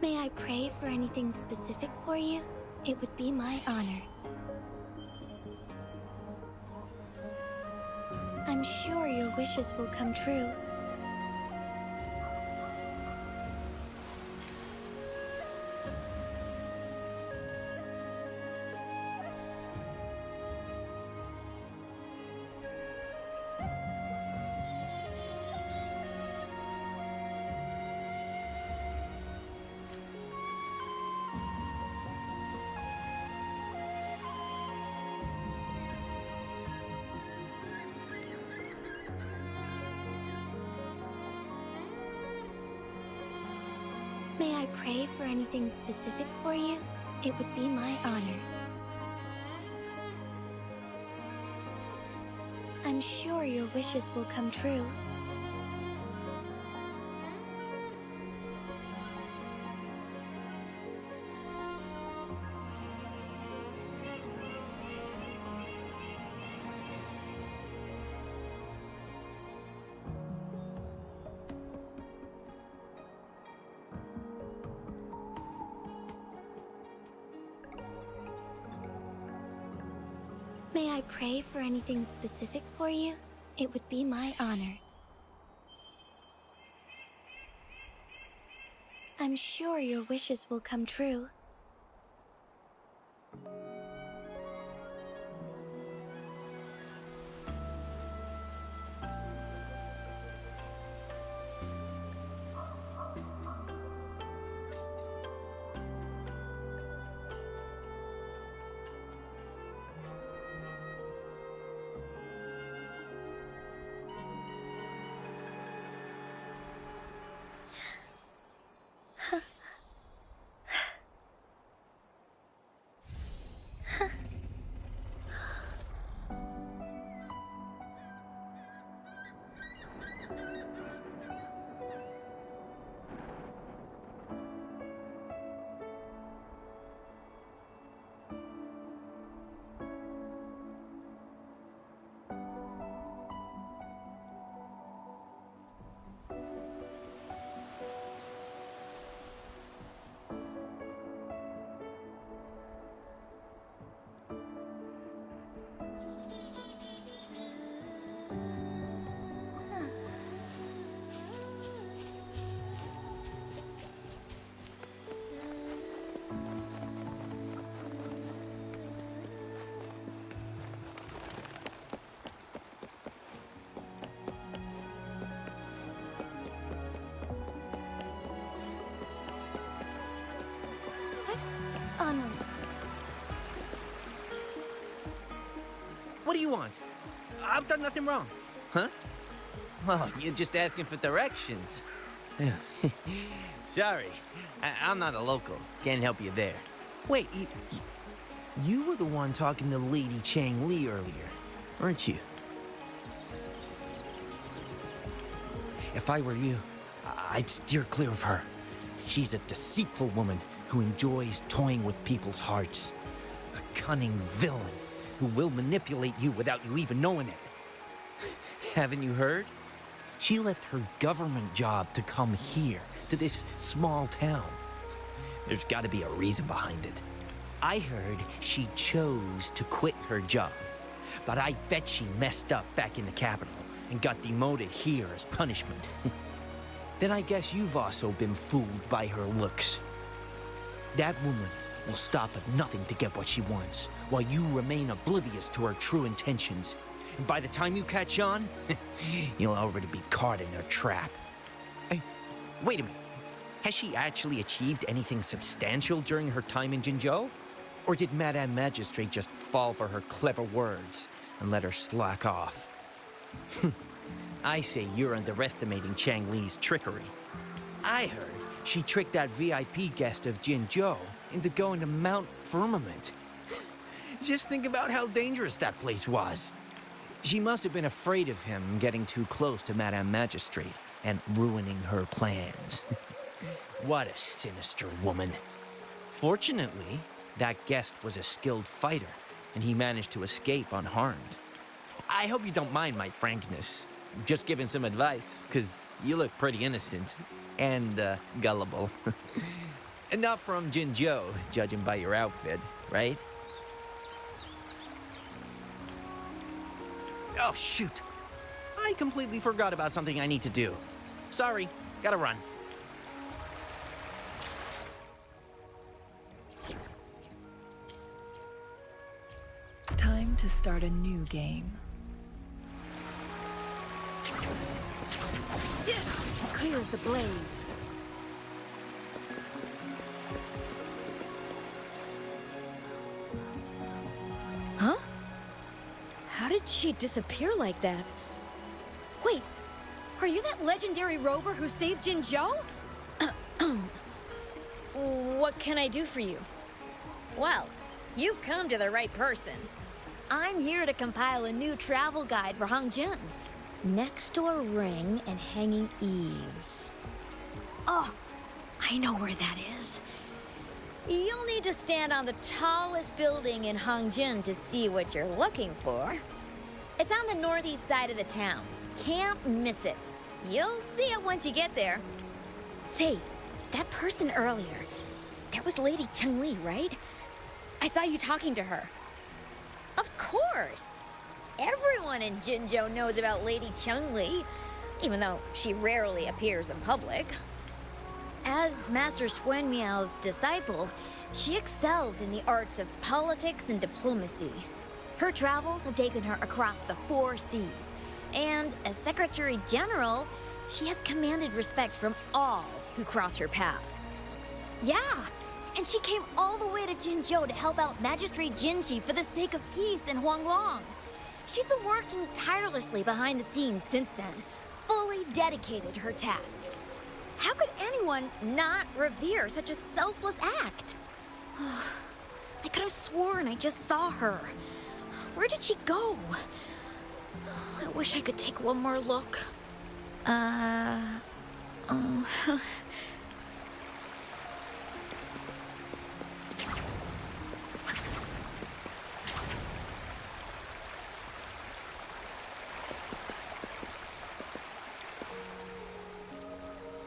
May I pray for anything specific for you? It would be my honor. I'm sure your wishes will come true. May I pray for anything specific for you? It would be my honor. I'm sure your wishes will come true. May I pray for anything specific for you? It would be my honor. I'm sure your wishes will come true. Onwards. What do you want? I've done nothing wrong. Huh? Oh, you're just asking for directions. Sorry, I'm not a local. Can't help you there. Wait, you were the one talking to Lady Chang Li earlier, weren't you? If I were you, I'd steer clear of her. She's a deceitful woman who enjoys toying with people's hearts. A cunning villain who will manipulate you without you even knowing it. Haven't you heard? She left her government job to come here, to this small town. There's got to be a reason behind it. I heard she chose to quit her job, but I bet she messed up back in the capital and got demoted here as punishment. Then I guess you've also been fooled by her looks. That woman will stop at nothing to get what she wants, while you remain oblivious to her true intentions. And by the time you catch on, you'll already be caught in her trap. Hey, wait a minute. Has she actually achieved anything substantial during her time in Jinzhou? Or did Madame Magistrate just fall for her clever words and let her slack off? I say you're underestimating Chang Li's trickery. I heard she tricked that VIP guest of Jinzhou into going to Mount Firmament. Just think about how dangerous that place was. She must have been afraid of him getting too close to Madame Magistrate and ruining her plans. What a sinister woman. Fortunately, that guest was a skilled fighter, and he managed to escape unharmed. I hope you don't mind my frankness. Just giving some advice, because you look pretty innocent and gullible. And not from Jinzhou, judging by your outfit, right? Oh, shoot. I completely forgot about something I need to do. Sorry, gotta run. Time to start a new game. Clear as the blaze. Huh? How did she disappear like that? Wait, are you that legendary rover who saved Jinzhou? What can I do for you? Well, you've come to the right person. I'm here to compile a new travel guide for Hangjin. Next door ring and hanging eaves. Oh, I know where that is. You'll need to stand on the tallest building in Hangjin to see what you're looking for. It's on the northeast side of the town. Can't miss it. You'll see it once you get there. Say, that person earlier, that was Lady Cheng-Li, right? I saw you talking to her. Of course! Everyone in Jinzhou knows about Lady Cheng-Li, even though she rarely appears in public. As Master Xuan Miao's disciple, she excels in the arts of politics and diplomacy. Her travels have taken her across the 4 seas, and as Secretary General, she has commanded respect from all who cross her path. Yeah, and she came all the way to Jinzhou to help out Magistrate Jinshi for the sake of peace in Huanglong. She's been working tirelessly behind the scenes since then, fully dedicated to her task. How could anyone not revere such a selfless act? I could have sworn I just saw her. Where did she go? I wish I could take one more look.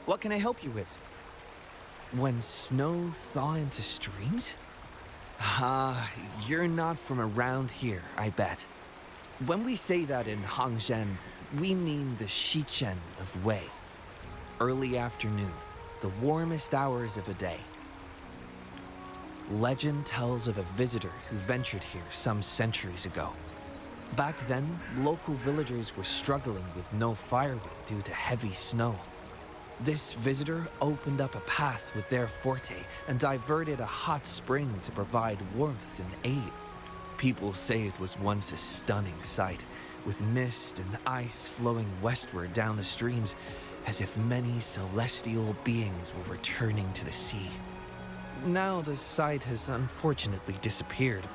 What can I help you with? When snow thaw into streams? You're not from around here, I bet. When we say that in Hangzhen, we mean the Shichen of Wei. Early afternoon, the warmest hours of a day. Legend tells of a visitor who ventured here some centuries ago. Back then, local villagers were struggling with no firewood due to heavy snow. This visitor opened up a path with their forte and diverted a hot spring to provide warmth and aid. People say it was once a stunning sight, with mist and ice flowing westward down the streams, as if many celestial beings were returning to the sea. Now the sight has unfortunately disappeared,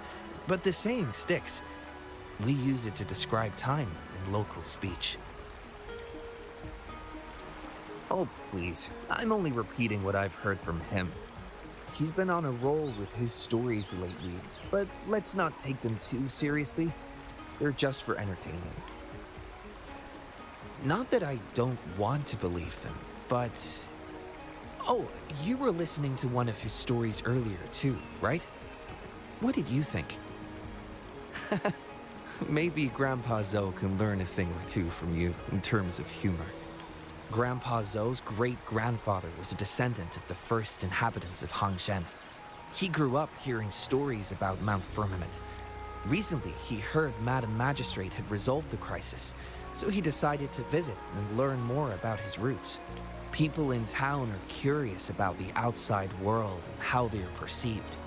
but the saying sticks. We use it to describe time in local speech. Oh, please. I'm only repeating what I've heard from him. He's been on a roll with his stories lately, but let's not take them too seriously. They're just for entertainment. Not that I don't want to believe them, but... Oh, you were listening to one of his stories earlier too, right? What did you think? Maybe Grandpa Zhou can learn a thing or two from you in terms of humor. Grandpa Zhou's great-grandfather was a descendant of the first inhabitants of Hangzhen. He grew up hearing stories about Mount Firmament. Recently, he heard Madam Magistrate had resolved the crisis, so he decided to visit and learn more about his roots. People in town are curious about the outside world and how they are perceived.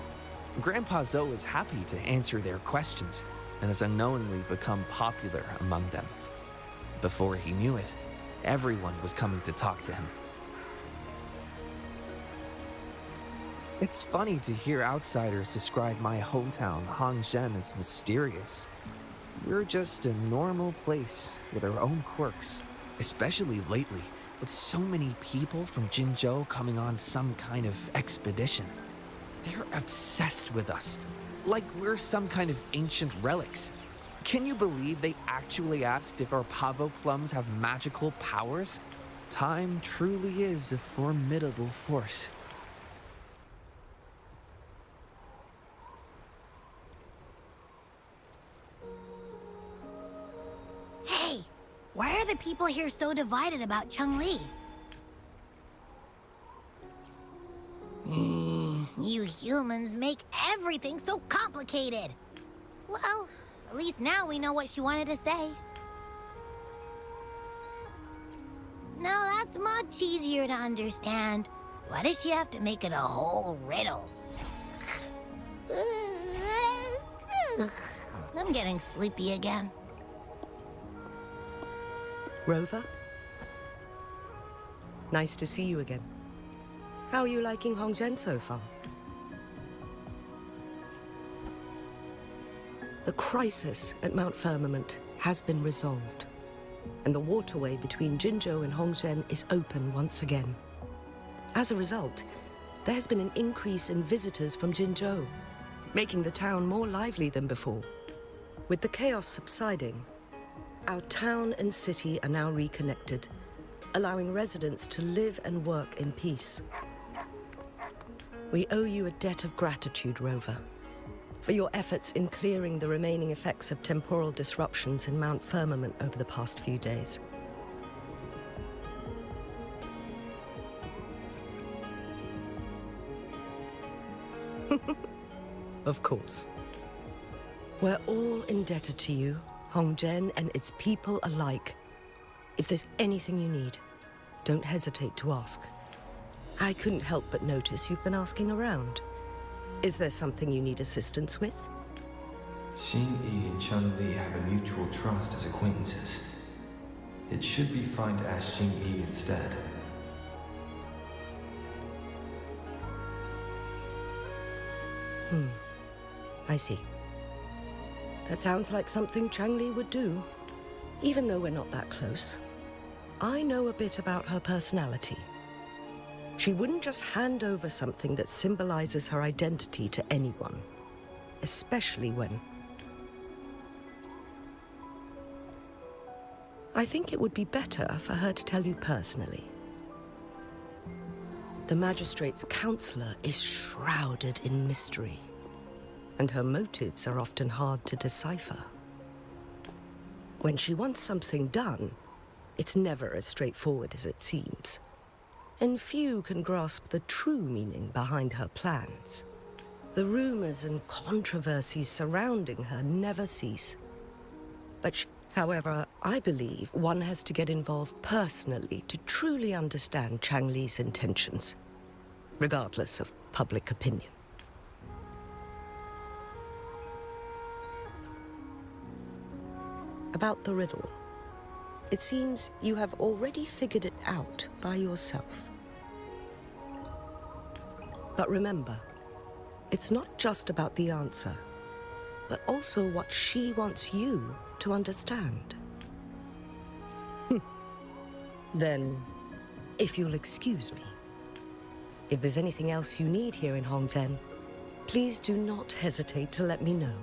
Grandpa Zoe is happy to answer their questions and has unknowingly become popular among them. Before he knew it, everyone was coming to talk to him. It's funny to hear outsiders describe my hometown, Hongzhen, as mysterious. We're just a normal place with our own quirks, especially lately, with so many people from Jinzhou coming on some kind of expedition. They're obsessed with us, like we're some kind of ancient relics. Can you believe they actually asked if our pavo plums have magical powers? Time truly is a formidable force. Hey, why are the people here so divided about Cheng-Li? You humans make everything so complicated. Well, at least now we know what she wanted to say. Now that's much easier to understand. Why does she have to make it a whole riddle? I'm getting sleepy again. Rover? Nice to see you again. How are you liking Hongzhen so far? The crisis at Mount Firmament has been resolved, and the waterway between Jinzhou and Hongzhen is open once again. As a result, there has been an increase in visitors from Jinzhou, making the town more lively than before. With the chaos subsiding, our town and city are now reconnected, allowing residents to live and work in peace. We owe you a debt of gratitude, Rover, for your efforts in clearing the remaining effects of temporal disruptions in Mount Firmament over the past few days. Of course. We're all indebted to you, Hongzhen and its people alike. If there's anything you need, don't hesitate to ask. I couldn't help but notice you've been asking around. Is there something you need assistance with? Xing-Yi and Chun-Li have a mutual trust as acquaintances. It should be fine to ask Xing-Yi instead. I see. That sounds like something Chang-Li would do, even though we're not that close. I know a bit about her personality. She wouldn't just hand over something that symbolizes her identity to anyone, especially when... I think it would be better for her to tell you personally. The Magistrate's counselor is shrouded in mystery, and her motives are often hard to decipher. When she wants something done, it's never as straightforward as it seems, and few can grasp the true meaning behind her plans. The rumors and controversies surrounding her never cease. But however, I believe one has to get involved personally to truly understand Chang-Li's intentions, regardless of public opinion. About the riddle. It seems you have already figured it out by yourself. But remember, it's not just about the answer, but also what she wants you to understand. Then, if you'll excuse me, if there's anything else you need here in Hongzhen, please do not hesitate to let me know.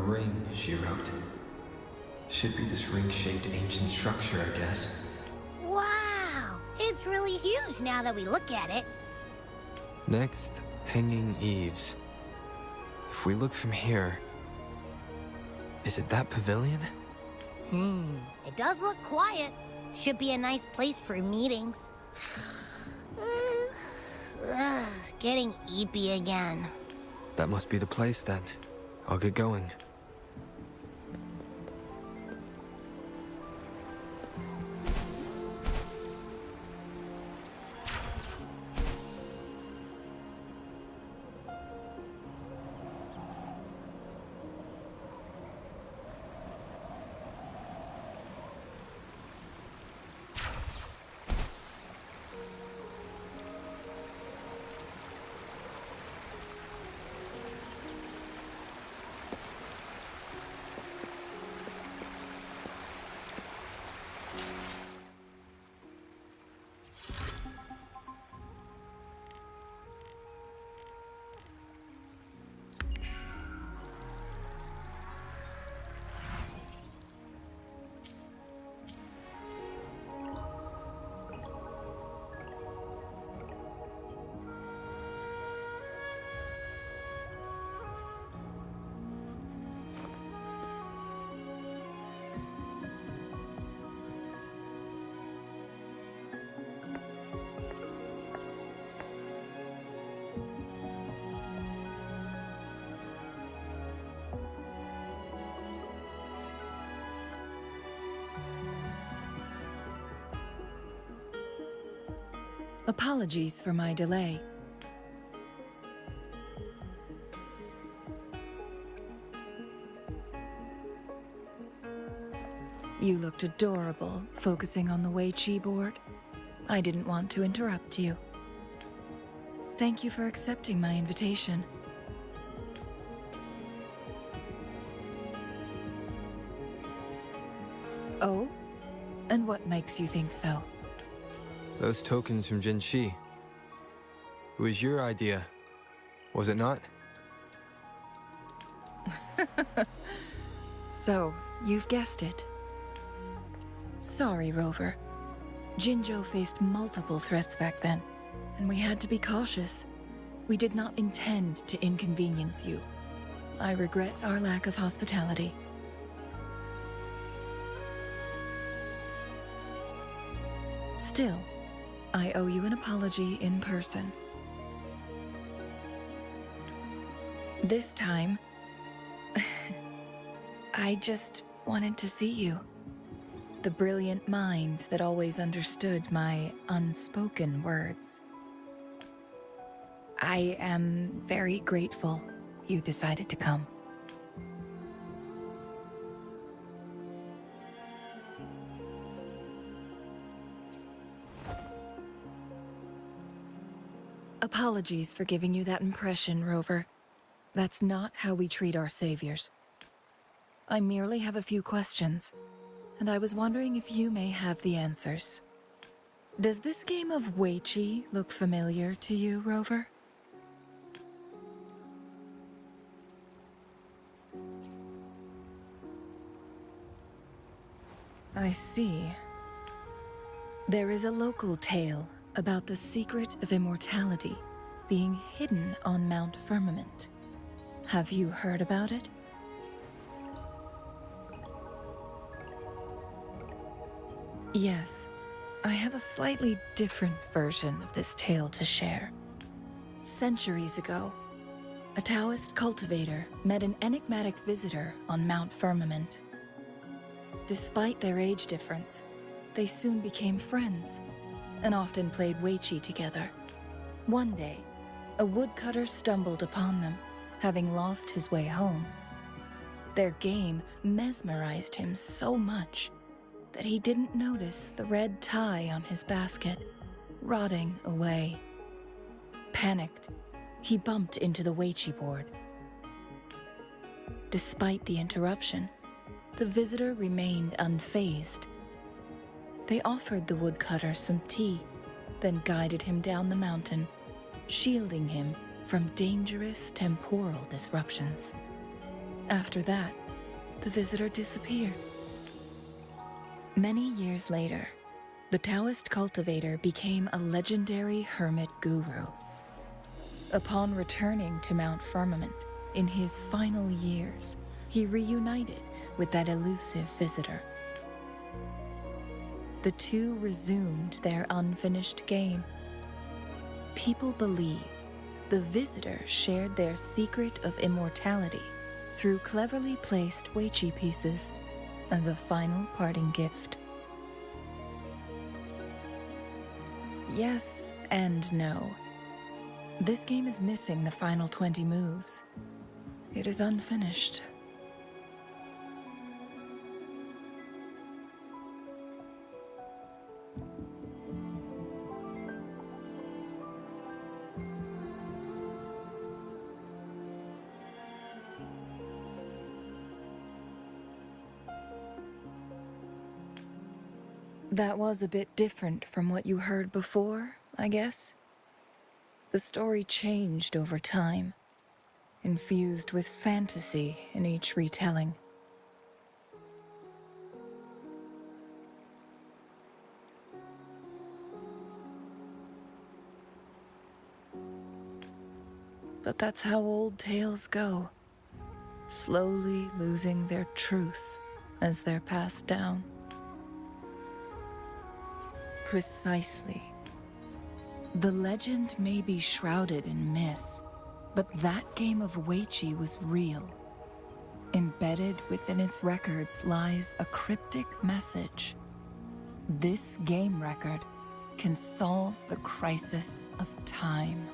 ring, she wrote. Should be this ring-shaped ancient structure, I guess. Wow! It's really huge now that we look at it. Next, hanging eaves. If we look from here... Is it that pavilion? It does look quiet. Should be a nice place for meetings. Getting eepy again. That must be the place then. I'll get going. Apologies for my delay. You looked adorable, focusing on the Weiqi board. I didn't want to interrupt you. Thank you for accepting my invitation. Oh? And what makes you think so? Those tokens from Jinshi. It was your idea, was it not? So, you've guessed it. Sorry, Rover. Jinzhou faced multiple threats back then, and we had to be cautious. We did not intend to inconvenience you. I regret our lack of hospitality. Still, I owe you an apology in person. This time, I just wanted to see you. The brilliant mind that always understood my unspoken words. I am very grateful you decided to come. Apologies for giving you that impression, Rover. That's not how we treat our saviors. I merely have a few questions, and I was wondering if you may have the answers. Does this game of Weiqi look familiar to you, Rover? I see. There is a local tale about the secret of immortality being hidden on Mount Firmament. Have you heard about it? Yes, I have a slightly different version of this tale to share. Centuries ago, a Taoist cultivator met an enigmatic visitor on Mount Firmament. Despite their age difference, they soon became friends and often played Weiqi together. One day, a woodcutter stumbled upon them, having lost his way home. Their game mesmerized him so much that he didn't notice the red tie on his basket, rotting away. Panicked, he bumped into the Weiqi board. Despite the interruption, the visitor remained unfazed. They offered the woodcutter some tea, then guided him down the mountain, shielding him from dangerous temporal disruptions. After that, the visitor disappeared. Many years later, the Taoist cultivator became a legendary hermit guru. Upon returning to Mount Firmament in his final years, he reunited with that elusive visitor. The two resumed their unfinished game. People believe the visitor shared their secret of immortality through cleverly placed Weiqi pieces as a final parting gift. Yes and no. This game is missing the final 20 moves. It is unfinished. That was a bit different from what you heard before, I guess. The story changed over time, infused with fantasy in each retelling. But that's how old tales go, slowly losing their truth as they're passed down. Precisely. The legend may be shrouded in myth, but that game of Weiqi was real. Embedded within its records lies a cryptic message. This game record can solve the crisis of time.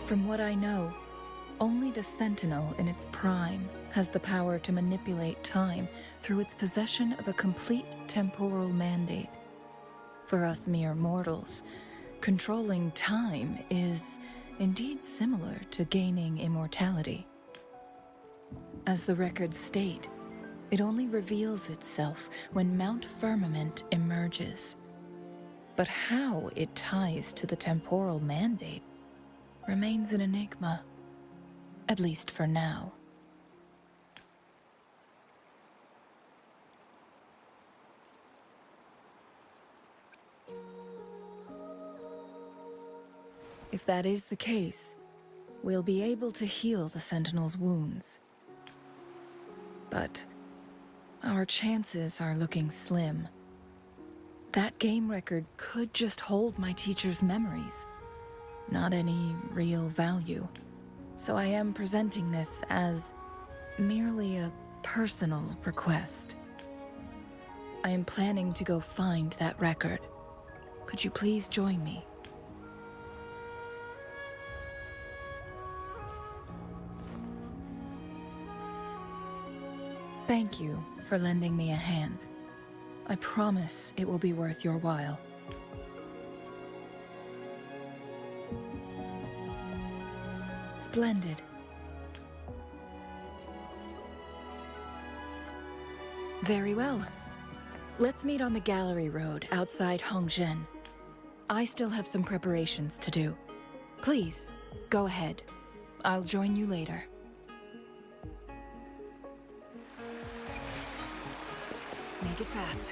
From what I know, only the Sentinel in its prime has the power to manipulate time through its possession of a complete temporal mandate. For us mere mortals, controlling time is indeed similar to gaining immortality. As the records state, it only reveals itself when Mount Firmament emerges. But how it ties to the temporal mandate remains an enigma, at least for now. If that is the case, we'll be able to heal the Sentinel's wounds. But our chances are looking slim. That game record could just hold my teacher's memories, not any real value. So I am presenting this as merely a personal request. I am planning to go find that record. Could you please join me? Thank you for lending me a hand. I promise it will be worth your while. Splendid. Very well. Let's meet on the gallery road outside Hongzhen. I still have some preparations to do. Please, go ahead. I'll join you later. Make it fast.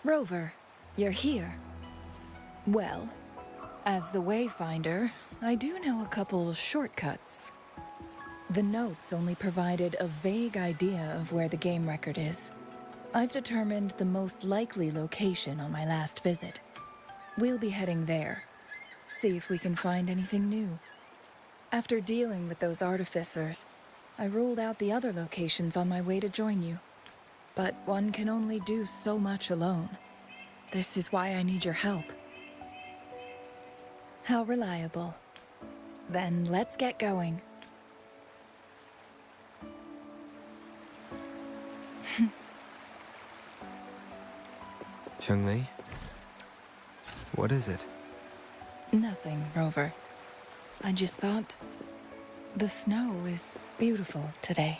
Rover, you're here. Well, as the Wayfinder, I do know a couple of shortcuts. The notes only provided a vague idea of where the game record is. I've determined the most likely location on my last visit. We'll be heading there. See if we can find anything new. After dealing with those artificers, I ruled out the other locations on my way to join you. But one can only do so much alone. This is why I need your help. How reliable. Then let's get going. Chun-Li? What is it? Nothing, Rover. I just thought the snow is beautiful today.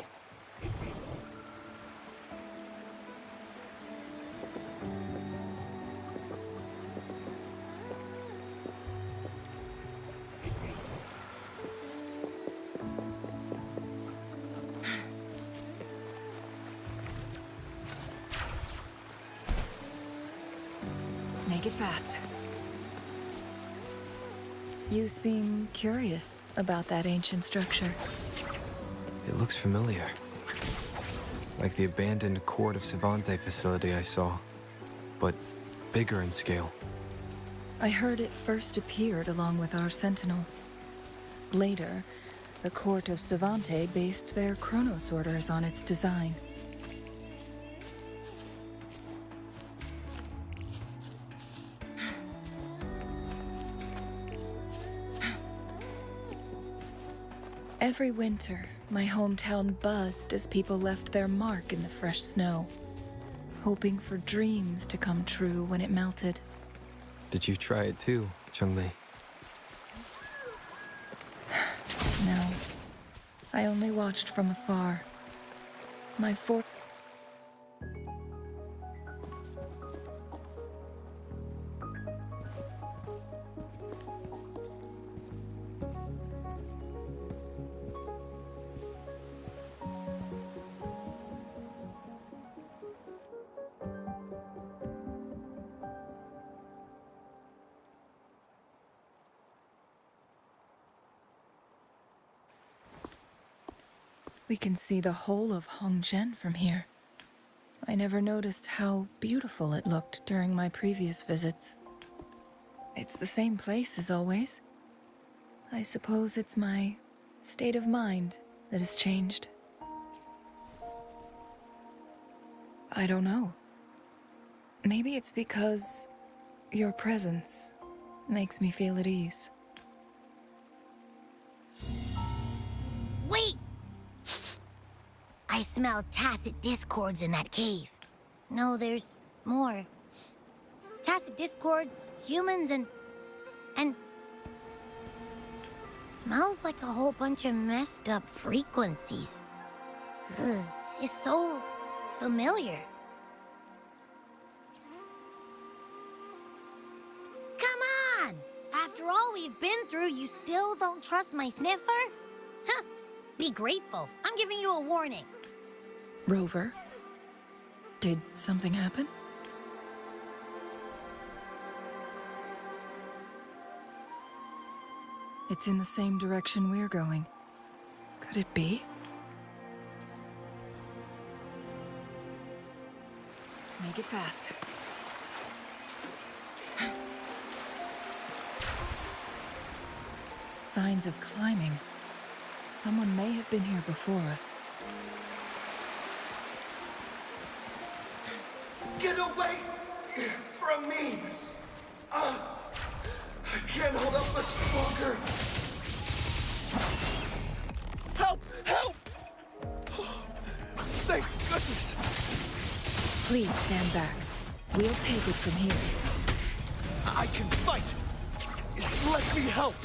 Make it fast. You seem curious about that ancient structure. It looks familiar. Like the abandoned Court of Savante facility I saw, but bigger in scale. I heard it first appeared along with our Sentinel. Later, the Court of Savante based their chronosorters on its design. Every winter, my hometown buzzed as people left their mark in the fresh snow, hoping for dreams to come true when it melted. Did you try it too, Chun-Li? No, I only watched from afar. My We can see the whole of Hongzhen from here. I never noticed how beautiful it looked during my previous visits. It's the same place as always. I suppose it's my state of mind that has changed. I don't know. Maybe it's because your presence makes me feel at ease. Wait! I smell tacit discords in that cave. No, there's more. Tacit discords, humans, and... Smells like a whole bunch of messed up frequencies. Ugh, it's so familiar. Come on! After all we've been through, you still don't trust my sniffer? Huh! Be grateful. I'm giving you a warning. Rover, did something happen? It's in the same direction we're going. Could it be? Make it fast. Signs of climbing. Someone may have been here before us. Get away from me! I can't hold up much longer. Help! Help! Thank goodness. Please stand back. We'll take it from here. I can fight. Let me help.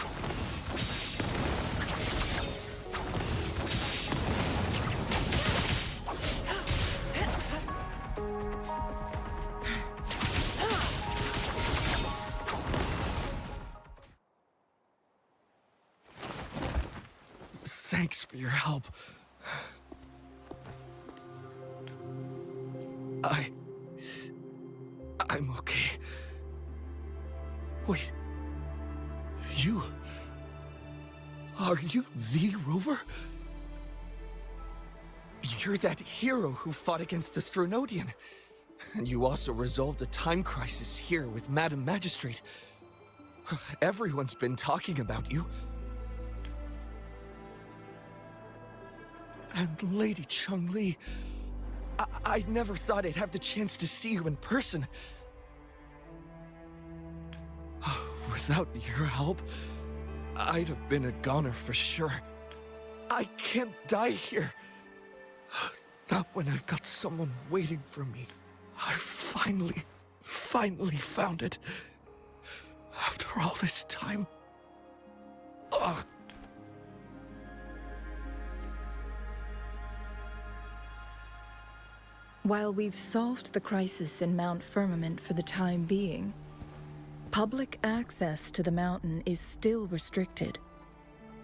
Thanks for your help. I'm okay. Wait. You... Are you the Rover? You're that hero who fought against the Stronodian. And you also resolved a time crisis here with Madam Magistrate. Everyone's been talking about you. And Lady Chun-Li, I never thought I'd have the chance to see you in person. Without your help, I'd have been a goner for sure. I can't die here. Not when I've got someone waiting for me. I finally found it. After all this time. Ugh. While we've solved the crisis in Mount Firmament for the time being, public access to the mountain is still restricted.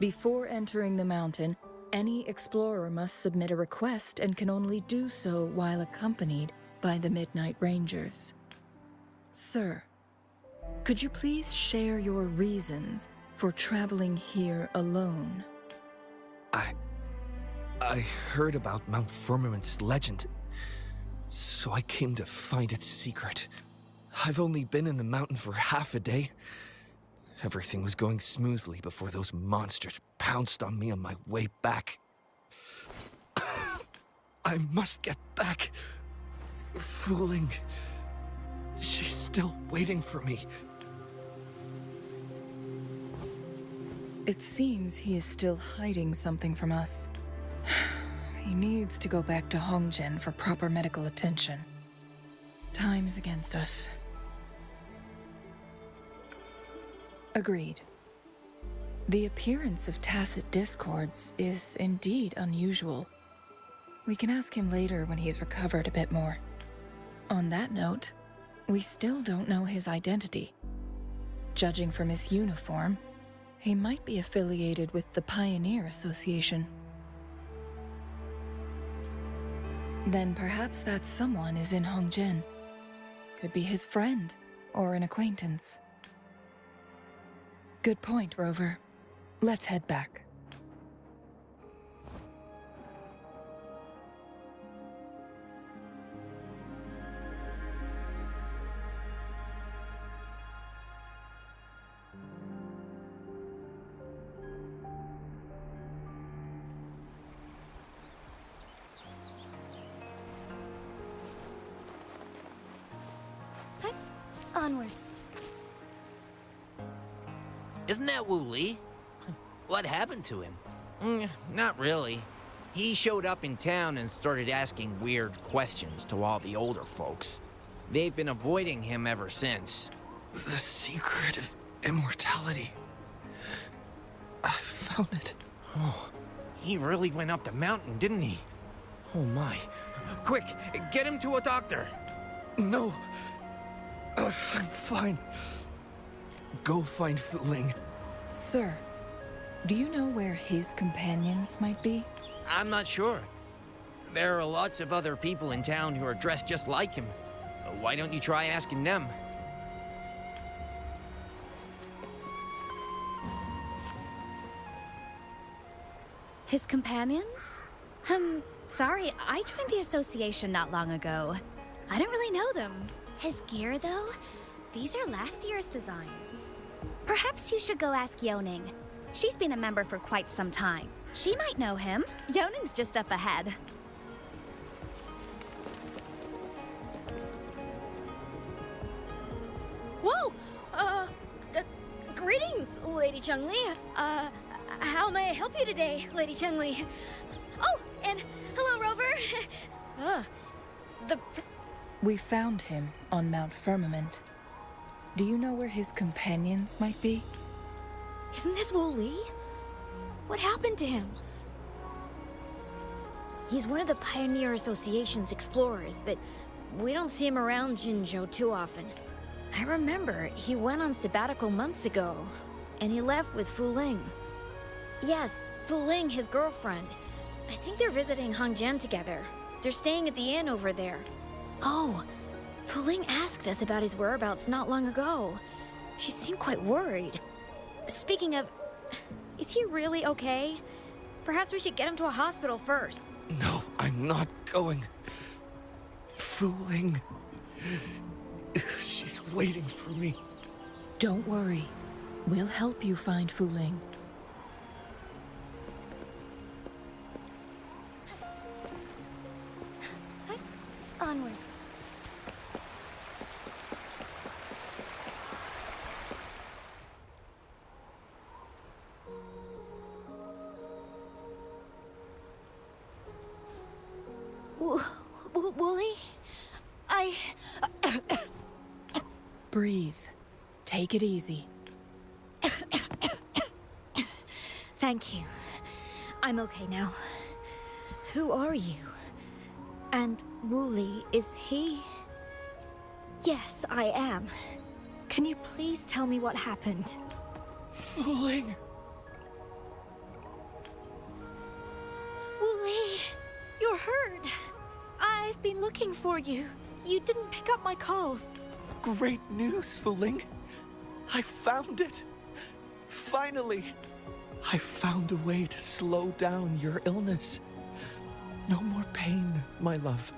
Before entering the mountain, any explorer must submit a request and can only do so while accompanied by the Midnight Rangers. Sir, could you please share your reasons for traveling here alone? I heard about Mount Firmament's legend, so I came to find its secret. I've only been in the mountain for half a day. Everything was going smoothly before those monsters pounced on me on my way back. I must get back. Fooling. She's still waiting for me. It seems he is still hiding something from us. He needs to go back to Hongzhen for proper medical attention. Time's against us. Agreed. The appearance of tacit discords is indeed unusual. We can ask him later when he's recovered a bit more. On that note, we still don't know his identity. Judging from his uniform, he might be affiliated with the Pioneer Association. Then perhaps that someone is in Hongzhen. Could be his friend or an acquaintance. Good point, Rover. Let's head back. Onwards. Isn't that Wu Li? What happened to him? Not really. He showed up in town and started asking weird questions to all the older folks. They've been avoiding him ever since. The secret of immortality. I found it. Oh, he really went up the mountain, didn't he? Oh my. Quick, get him to a doctor. No. I'm fine. Go find Fu Ling. Sir, do you know where his companions might be? I'm not sure. There are lots of other people in town who are dressed just like him. Why don't you try asking them? His companions? Sorry, I joined the association not long ago. I don't really know them. His gear, though? These are last year's designs. Perhaps you should go ask Yoning. She's been a member for quite some time. She might know him. Yoning's just up ahead. Whoa! Lady Chun-Li. How may I help you today, Lady Chun-Li? Oh, and hello, Rover. We found him on Mount Firmament. Do you know where his companions might be? Isn't this Wu Li? What happened to him? He's one of the Pioneer Association's explorers, but we don't see him around Jinzhou too often. I remember he went on sabbatical months ago, and he left with Fu Ling. Yes, Fu Ling, his girlfriend. I think they're visiting Hangzhen together. They're staying at the inn over there. Oh, Fu Ling asked us about his whereabouts not long ago. She seemed quite worried. Speaking of, is he really okay? Perhaps we should get him to a hospital first. No, I'm not going. Fooling. She's waiting for me. Don't worry. We'll help you find Fu Ling. Onwards. Wooly? Breathe. Take it easy. Thank you. I'm okay now. Who are you? And Wu Li, is he? Yes, I am. Can you please tell me what happened? Fooling. Wu Li, you're hurt. I've been looking for you. You didn't pick up my calls. Great news, Fooling. I found it. Finally. I found a way to slow down your illness. No more pain, my love.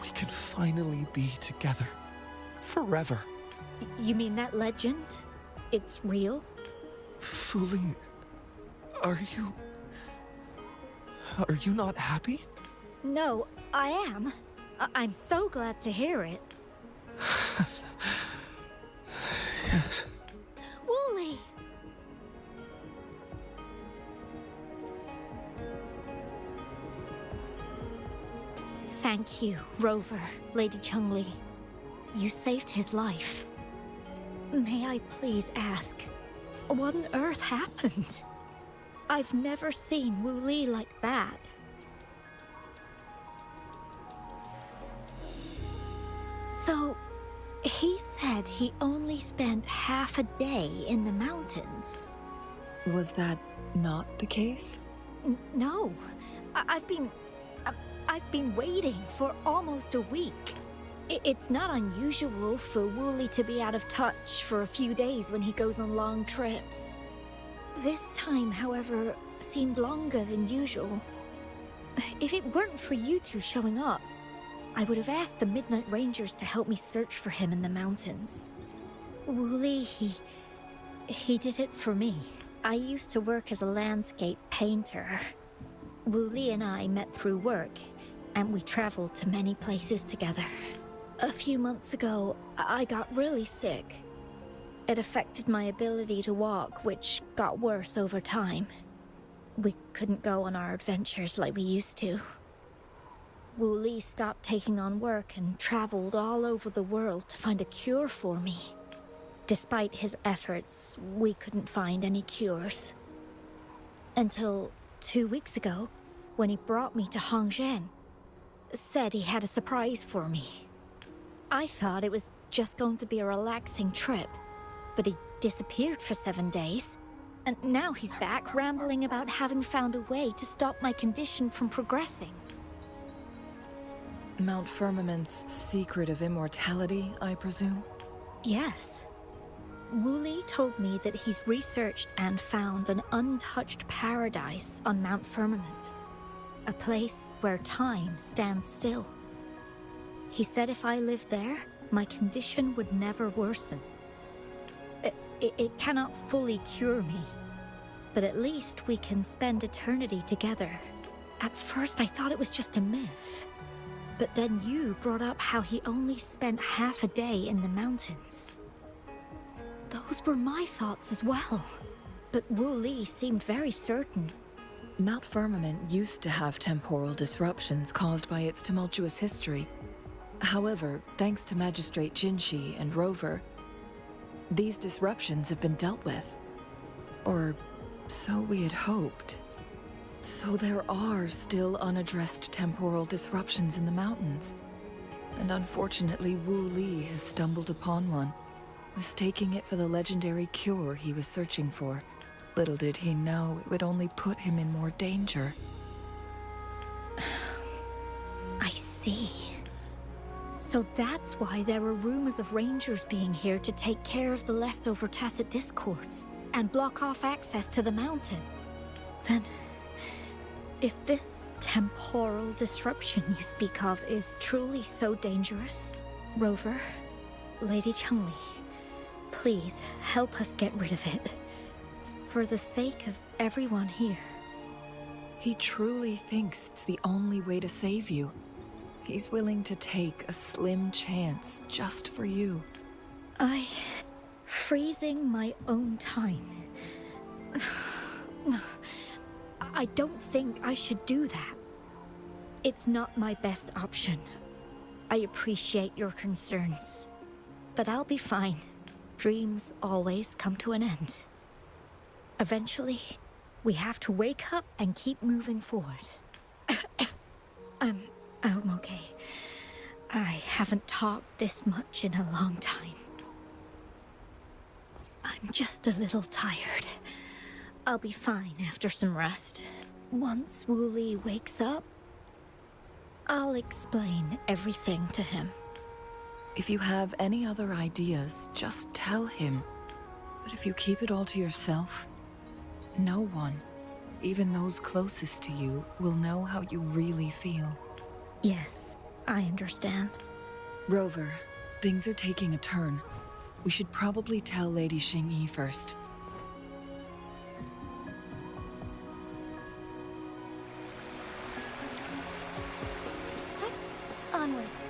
We can finally be together. Forever. You mean that legend? It's real? Fooling, are you not happy? No, I am. I'm so glad to hear it. Yes. Wooly! Thank you, Rover, Lady Chun-Li. You saved his life. May I please ask, what on earth happened? I've never seen Wu Li like that. So, he said he only spent half a day in the mountains. Was that not the case? No, I've been waiting for almost a week. It's not unusual for Wu Li to be out of touch for a few days when he goes on long trips. This time, however, seemed longer than usual. If it weren't for you two showing up, I would have asked the Midnight Rangers to help me search for him in the mountains. Wu Li, he did it for me. I used to work as a landscape painter. Wu Li and I met through work, and we traveled to many places together. A few months ago, I got really sick. It affected my ability to walk, which got worse over time. We couldn't go on our adventures like we used to. Wu Li stopped taking on work and traveled all over the world to find a cure for me. Despite his efforts, we couldn't find any cures. Until 2 weeks ago, when he brought me to Hangzhen. Said he had a surprise for me. I thought it was just going to be a relaxing trip, but he disappeared for 7 days. And now he's back rambling about having found a way to stop my condition from progressing. Mount Firmament's secret of immortality, I presume? Yes. Wu Li told me that he's researched and found an untouched paradise on Mount Firmament. A place where time stands still. He said if I lived there, my condition would never worsen. It cannot fully cure me, but at least we can spend eternity together. At first I thought it was just a myth. But then you brought up how he only spent half a day in the mountains. Those were my thoughts as well. But Wu Li seemed very certain. Mount Firmament used to have temporal disruptions caused by its tumultuous history. However, thanks to Magistrate Jinshi and Rover, these disruptions have been dealt with. Or so we had hoped. So there are still unaddressed temporal disruptions in the mountains. And unfortunately, Wu Li has stumbled upon one, mistaking it for the legendary cure he was searching for. Little did he know it would only put him in more danger. I see. So that's why there were rumors of rangers being here to take care of the leftover tacit discords and block off access to the mountain. Then, if this temporal disruption you speak of is truly so dangerous, Rover, Lady Chengli, please help us get rid of it. For the sake of everyone here. He truly thinks it's the only way to save you. He's willing to take a slim chance just for you. Freezing my own time. I don't think I should do that. It's not my best option. I appreciate your concerns. But I'll be fine. Dreams always come to an end. Eventually, we have to wake up and keep moving forward. I'm okay. I haven't talked this much in a long time. I'm just a little tired. I'll be fine after some rest. Once Wu Li wakes up, I'll explain everything to him. If you have any other ideas, just tell him. But if you keep it all to yourself, no one, even those closest to you, will know how you really feel. Yes, I understand. Rover, things are taking a turn. We should probably tell Lady Xingyi first. Onwards.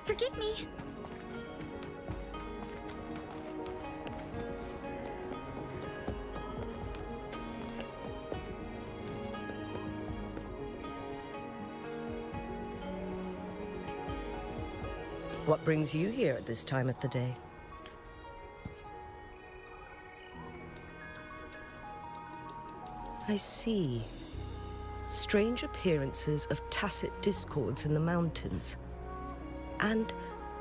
Forgive me. What brings you here at this time of the day? I see. Strange appearances of tacit discords in the mountains. And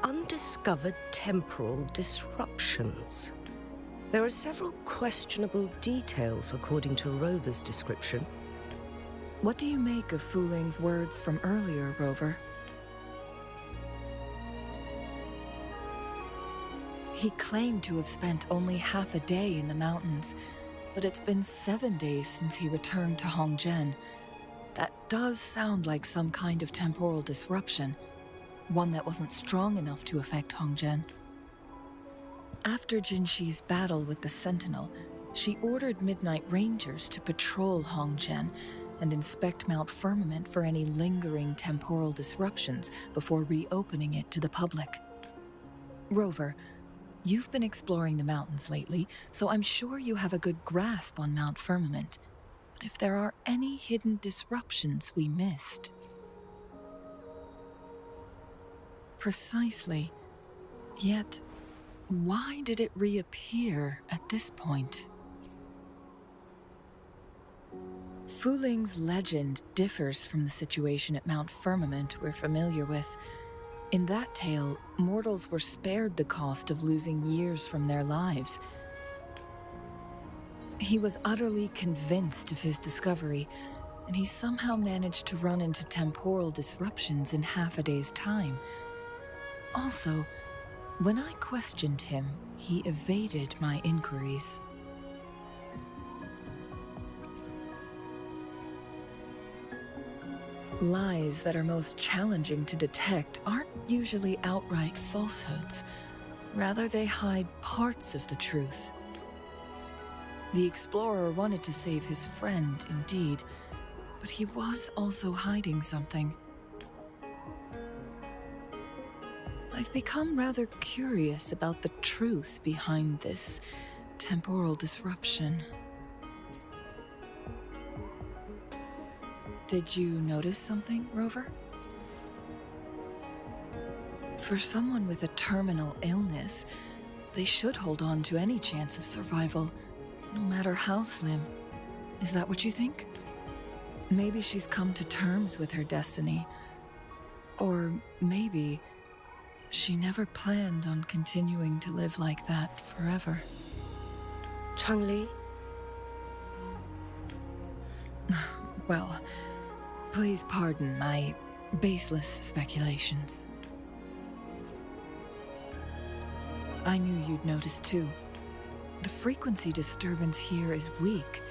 undiscovered temporal disruptions. There are several questionable details according to Rover's description. What do you make of Fu Ling's words from earlier, Rover? He claimed to have spent only half a day in the mountains, but it's been 7 days since he returned to Hongzhen. That does sound like some kind of temporal disruption, one that wasn't strong enough to affect Hongzhen. After Jinshi's battle with the Sentinel, she ordered Midnight Rangers to patrol Hongzhen and inspect Mount Firmament for any lingering temporal disruptions before reopening it to the public. Rover, you've been exploring the mountains lately, so I'm sure you have a good grasp on Mount Firmament. But if there are any hidden disruptions we missed... Precisely. Yet, why did it reappear at this point? Fu Ling's legend differs from the situation at Mount Firmament we're familiar with. In that tale, mortals were spared the cost of losing years from their lives. He was utterly convinced of his discovery, and he somehow managed to run into temporal disruptions in half a day's time. Also, when I questioned him, he evaded my inquiries. Lies that are most challenging to detect aren't usually outright falsehoods. Rather, they hide parts of the truth. The explorer wanted to save his friend, indeed, but he was also hiding something. I've become rather curious about the truth behind this temporal disruption. Did you notice something, Rover? For someone with a terminal illness, they should hold on to any chance of survival, no matter how slim. Is that what you think? Maybe she's come to terms with her destiny. Or maybe she never planned on continuing to live like that forever. Changli? Well, please pardon my baseless speculations. I knew you'd notice too. The frequency disturbance here is weak.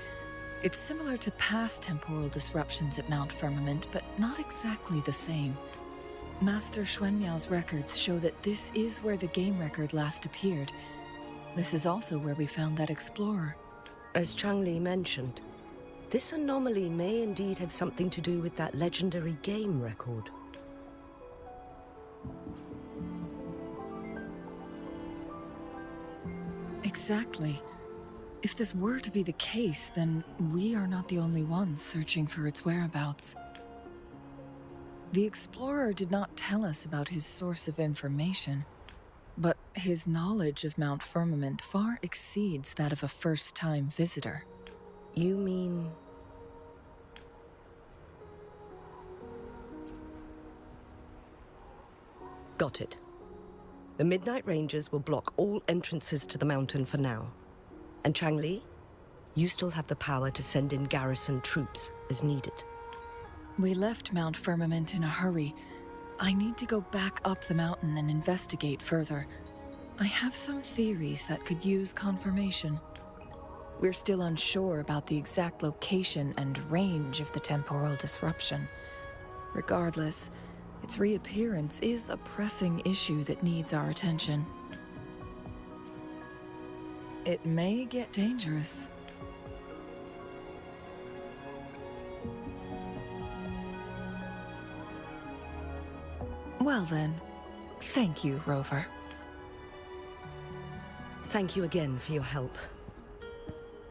It's similar to past temporal disruptions at Mount Firmament, but not exactly the same. Master Xuanmiao's records show that this is where the game record last appeared. This is also where we found that explorer. As Changli mentioned, this anomaly may indeed have something to do with that legendary game record. Exactly. If this were to be the case, then we are not the only ones searching for its whereabouts. The explorer did not tell us about his source of information, but his knowledge of Mount Firmament far exceeds that of a first-time visitor. You mean... Got it. The Midnight Rangers will block all entrances to the mountain for now. And Changli, you still have the power to send in garrison troops as needed. We left Mount Firmament in a hurry. I need to go back up the mountain and investigate further. I have some theories that could use confirmation. We're still unsure about the exact location and range of the temporal disruption. Regardless, its reappearance is a pressing issue that needs our attention. It may get dangerous. Well then, thank you, Rover. Thank you again for your help.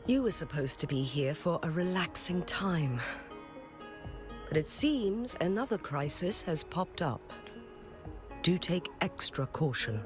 You were supposed to be here for a relaxing time. But it seems another crisis has popped up. Do take extra caution.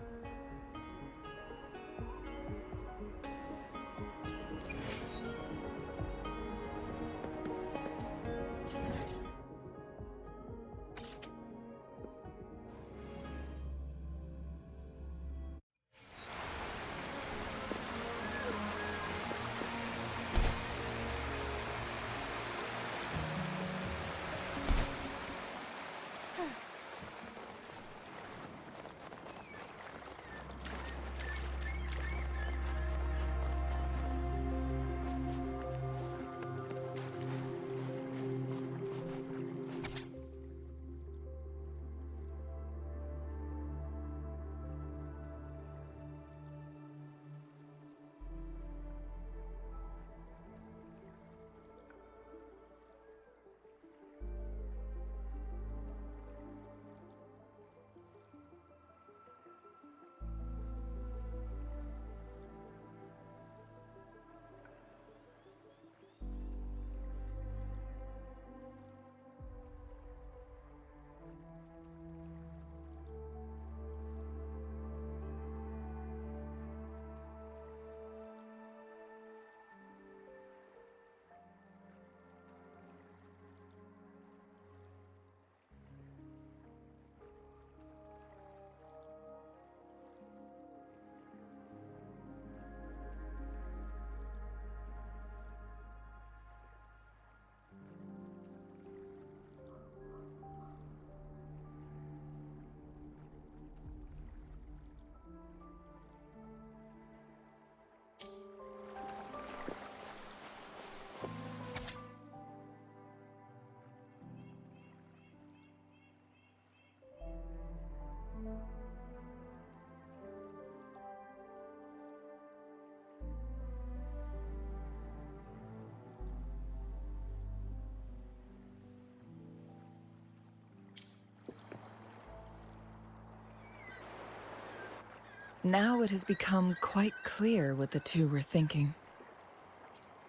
Now it has become quite clear what the two were thinking.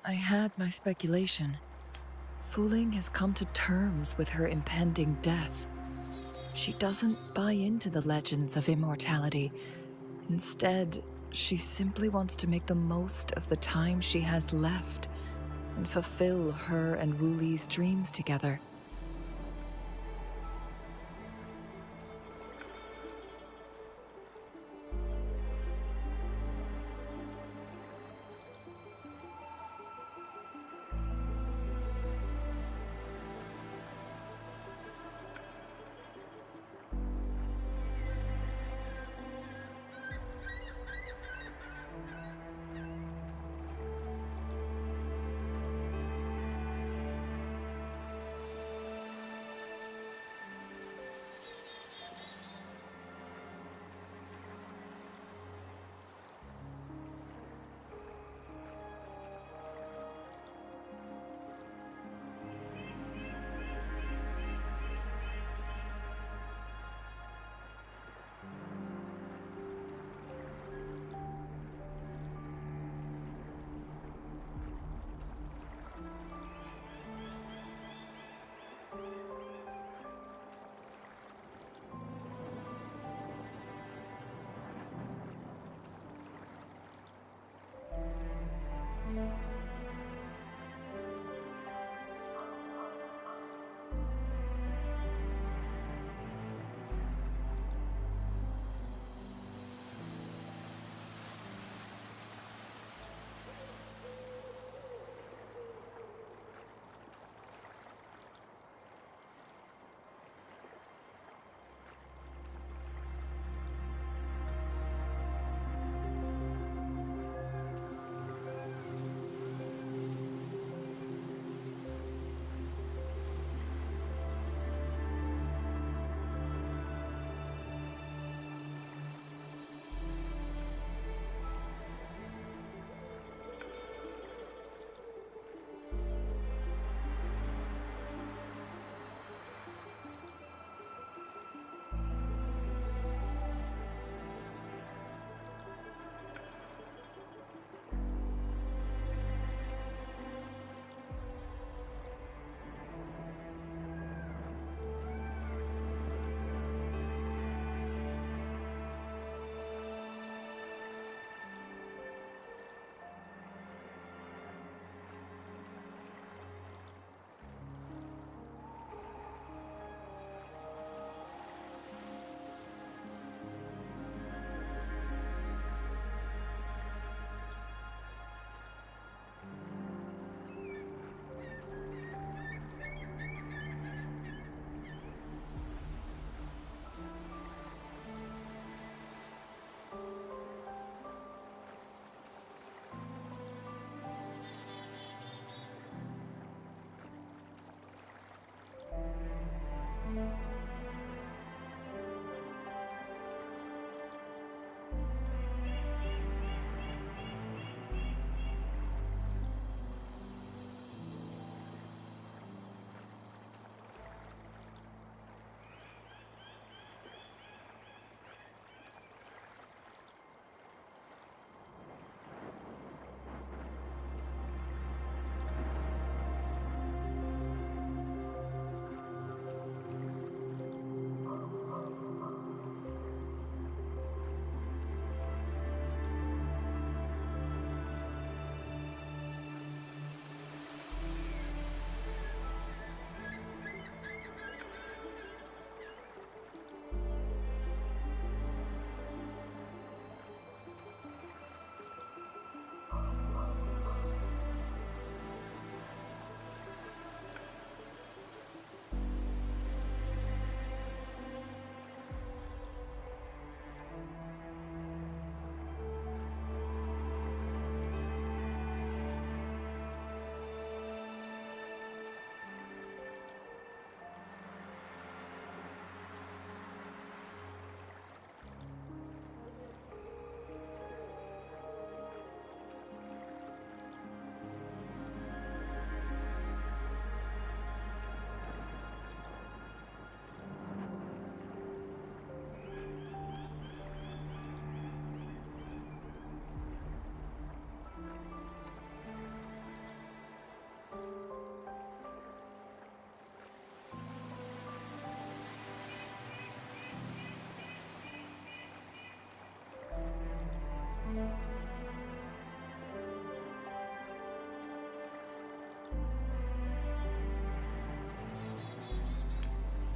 I had my speculation. Fu Ling has come to terms with her impending death. She doesn't buy into the legends of immortality. Instead, she simply wants to make the most of the time she has left and fulfill her and Wu Li's dreams together.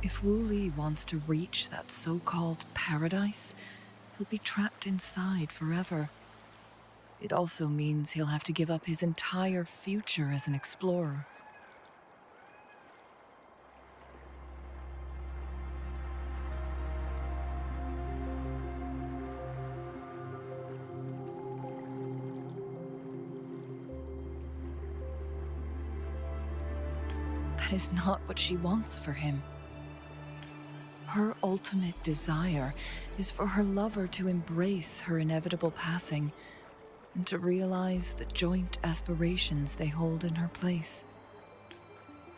If Wu Li wants to reach that so-called paradise, he'll be trapped inside forever. It also means he'll have to give up his entire future as an explorer. That is not what she wants for him. Her ultimate desire is for her lover to embrace her inevitable passing and to realize the joint aspirations they hold in her place.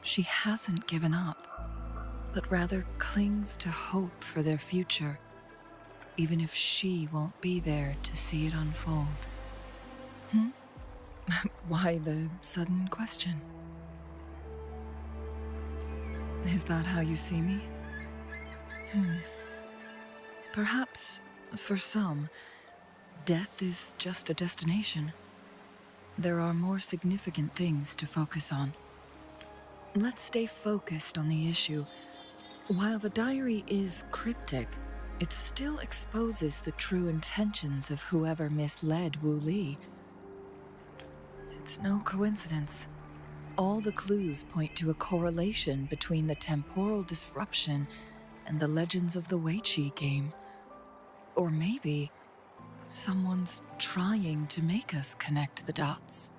She hasn't given up, but rather clings to hope for their future, even if she won't be there to see it unfold. Why the sudden question? Is that how you see me? Perhaps, for some, death is just a destination. There are more significant things to focus on. Let's stay focused on the issue. While the diary is cryptic, it still exposes the true intentions of whoever misled Wu Li. It's no coincidence. All the clues point to a correlation between the temporal disruption and the Legends of the Weiqi game. Or maybe someone's trying to make us connect the dots.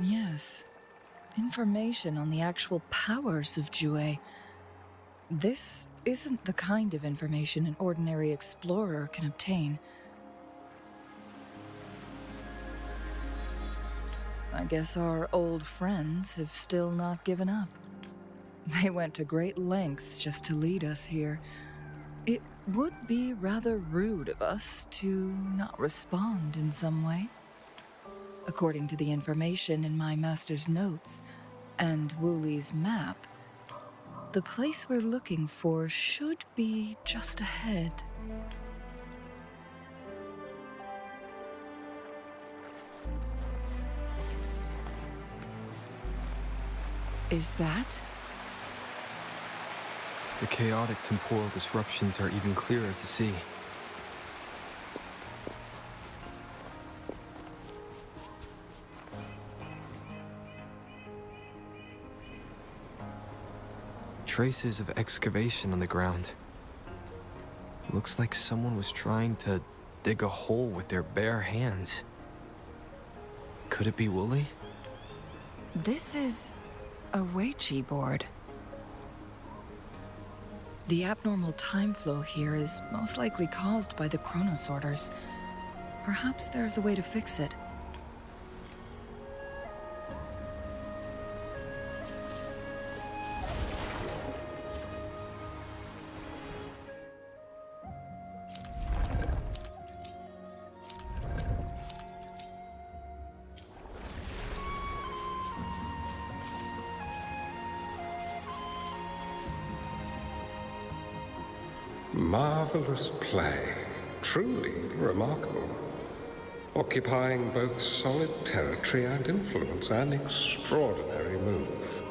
Yes, information on the actual powers of Jue. This isn't the kind of information an ordinary explorer can obtain. I guess our old friends have still not given up. They went to great lengths just to lead us here. It would be rather rude of us to not respond in some way. According to the information in my master's notes and Wu Li's map, the place we're looking for should be just ahead. Is that? The chaotic temporal disruptions are even clearer to see. Traces of excavation on the ground. Looks like someone was trying to dig a hole with their bare hands. Could it be Wu Li? This is a Weiqi board. The abnormal time flow here is most likely caused by the chronosorters. Perhaps there's a way to fix it. Marvelous play, truly remarkable. Occupying both solid territory and influence, an extraordinary move.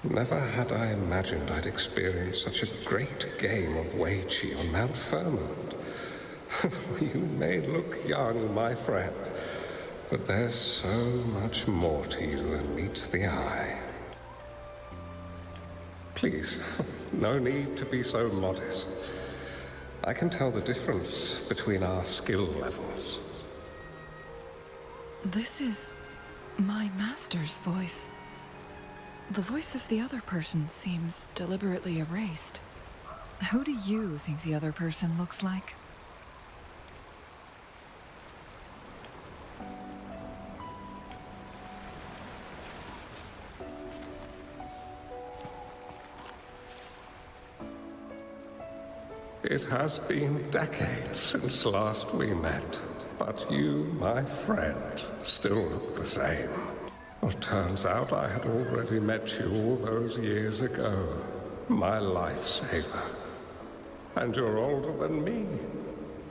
Never had I imagined I'd experience such a great game of Wei Qi on Mount Firmament. You may look young, my friend, but there's so much more to you than meets the eye. Please, no need to be so modest. I can tell the difference between our skill levels. This is my master's voice. The voice of the other person seems deliberately erased. Who do you think the other person looks like? It has been decades since last we met, but you, my friend, still look the same. Well, turns out I had already met you all those years ago, my lifesaver. And you're older than me.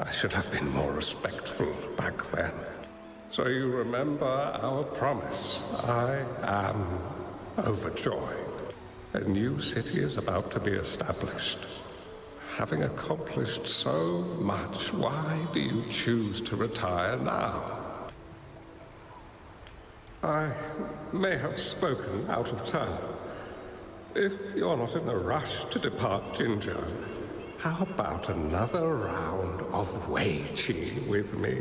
I should have been more respectful back then. So you remember our promise. I am overjoyed. A new city is about to be established. Having accomplished so much, why do you choose to retire now? I may have spoken out of turn. If you're not in a rush to depart Jinzhou, how about another round of Wei Qi with me?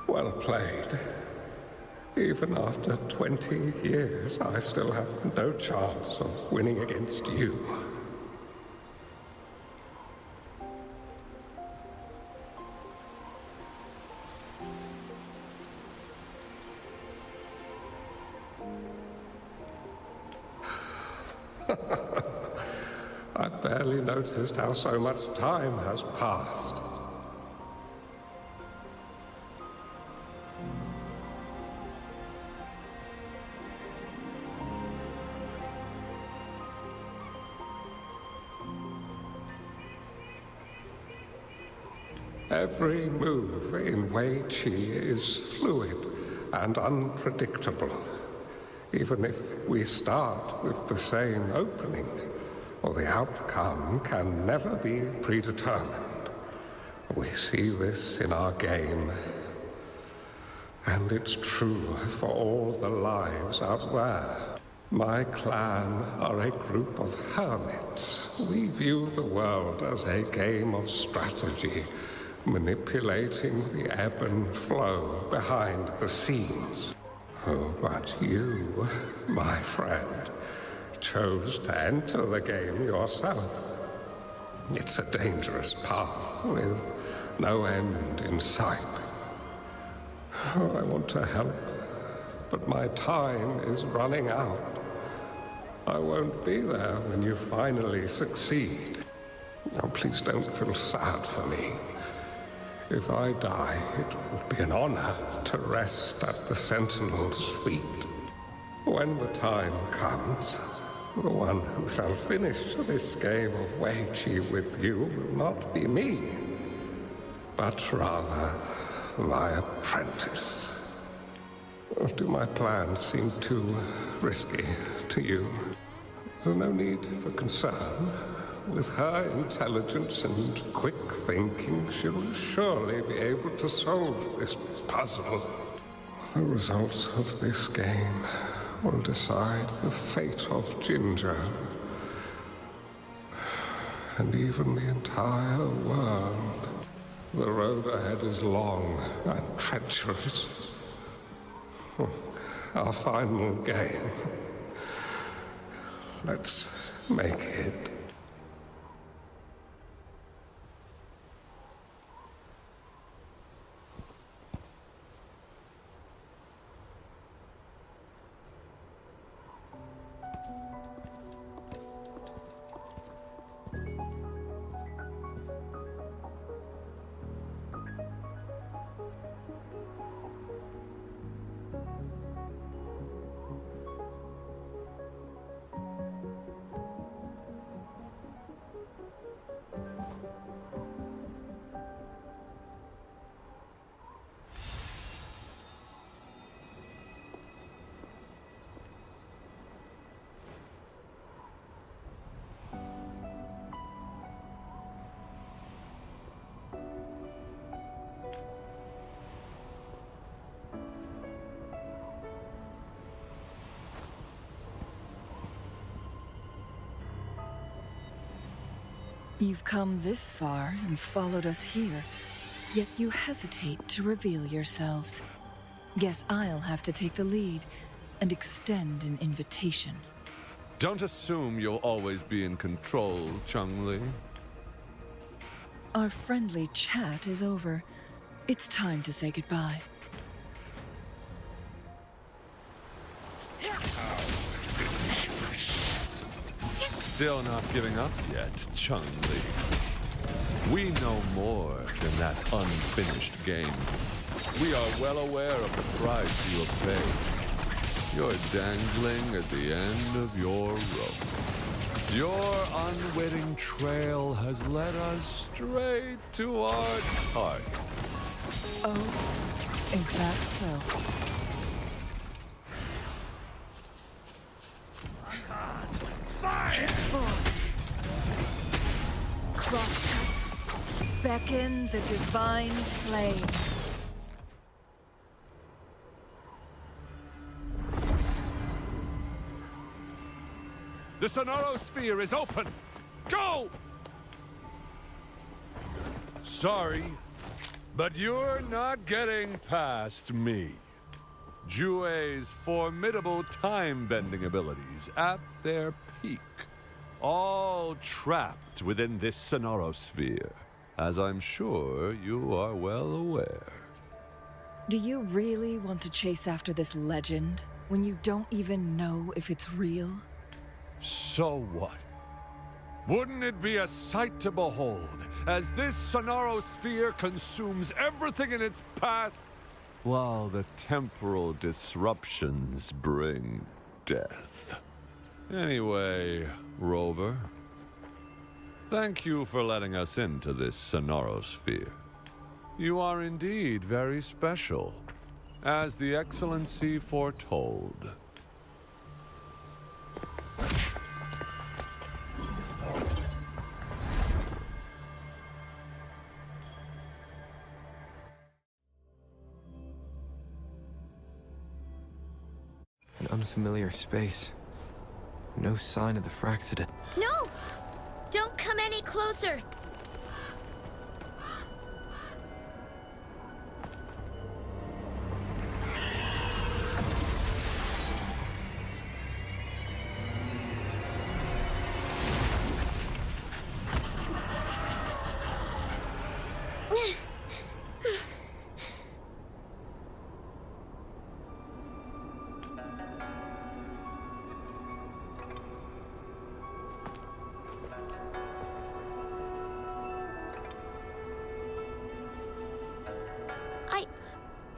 Well played. Even after 20 years, I still have no chance of winning against you. I barely noticed how so much time has passed. Every move in Wei Qi is fluid and unpredictable. Even if we start with the same opening, or the outcome can never be predetermined. We see this in our game, and it's true for all the lives out there. My clan are a group of hermits. We view the world as a game of strategy, manipulating the ebb and flow behind the scenes. Oh, but you, my friend, chose to enter the game yourself. It's a dangerous path with no end in sight. Oh, I want to help, but my time is running out. I won't be there when you finally succeed. Now, please don't feel sad for me. If I die, it would be an honor to rest at the Sentinel's feet. When the time comes, the one who shall finish this game of Weiqi with you will not be me, but rather my apprentice. Or do my plans seem too risky to you? There's no need for concern. With her intelligence and quick thinking, she'll surely be able to solve this puzzle. The results of this game will decide the fate of Ginger, and even the entire world. The road ahead is long and treacherous. Our final game. Let's make it. You've come this far and followed us here, yet you hesitate to reveal yourselves. Guess I'll have to take the lead and extend an invitation. Don't assume you'll always be in control, Changli. Our friendly chat is over. It's time to say goodbye. Still not giving up yet, Changli. We know more than that unfinished game. We are well aware of the price you have paid. You're dangling at the end of your rope. Your unwitting trail has led us straight to our target. Oh, is that so? Crosscut, beckon the divine flames. The Sonoro Sphere is open! Go! Sorry, but you're not getting past me. Jue's formidable time-bending abilities at their peak. All trapped within this Sonoro Sphere, as I'm sure you are well aware. Do you really want to chase after this legend when you don't even know if it's real? So what? Wouldn't it be a sight to behold as this Sonoro Sphere consumes everything in its path, while the temporal disruptions bring death? Anyway, Rover, thank you for letting us into this Sonoro Sphere. You are indeed very special, as the Excellency foretold. An unfamiliar space. No sign of the Fraxida. No! Don't come any closer!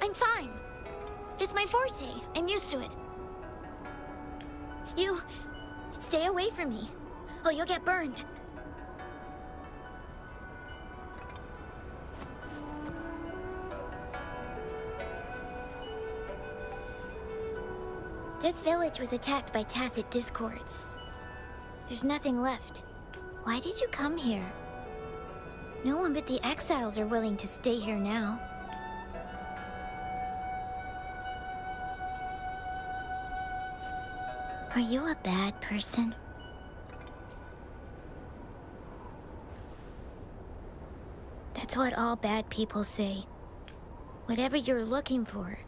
I'm fine. It's my forte. I'm used to it. You... stay away from me. Oh, you'll get burned. This village was attacked by Tacit discords. There's nothing left. Why did you come here? No one but the exiles are willing to stay here now. Are you a bad person? That's what all bad people say. Whatever you're looking for.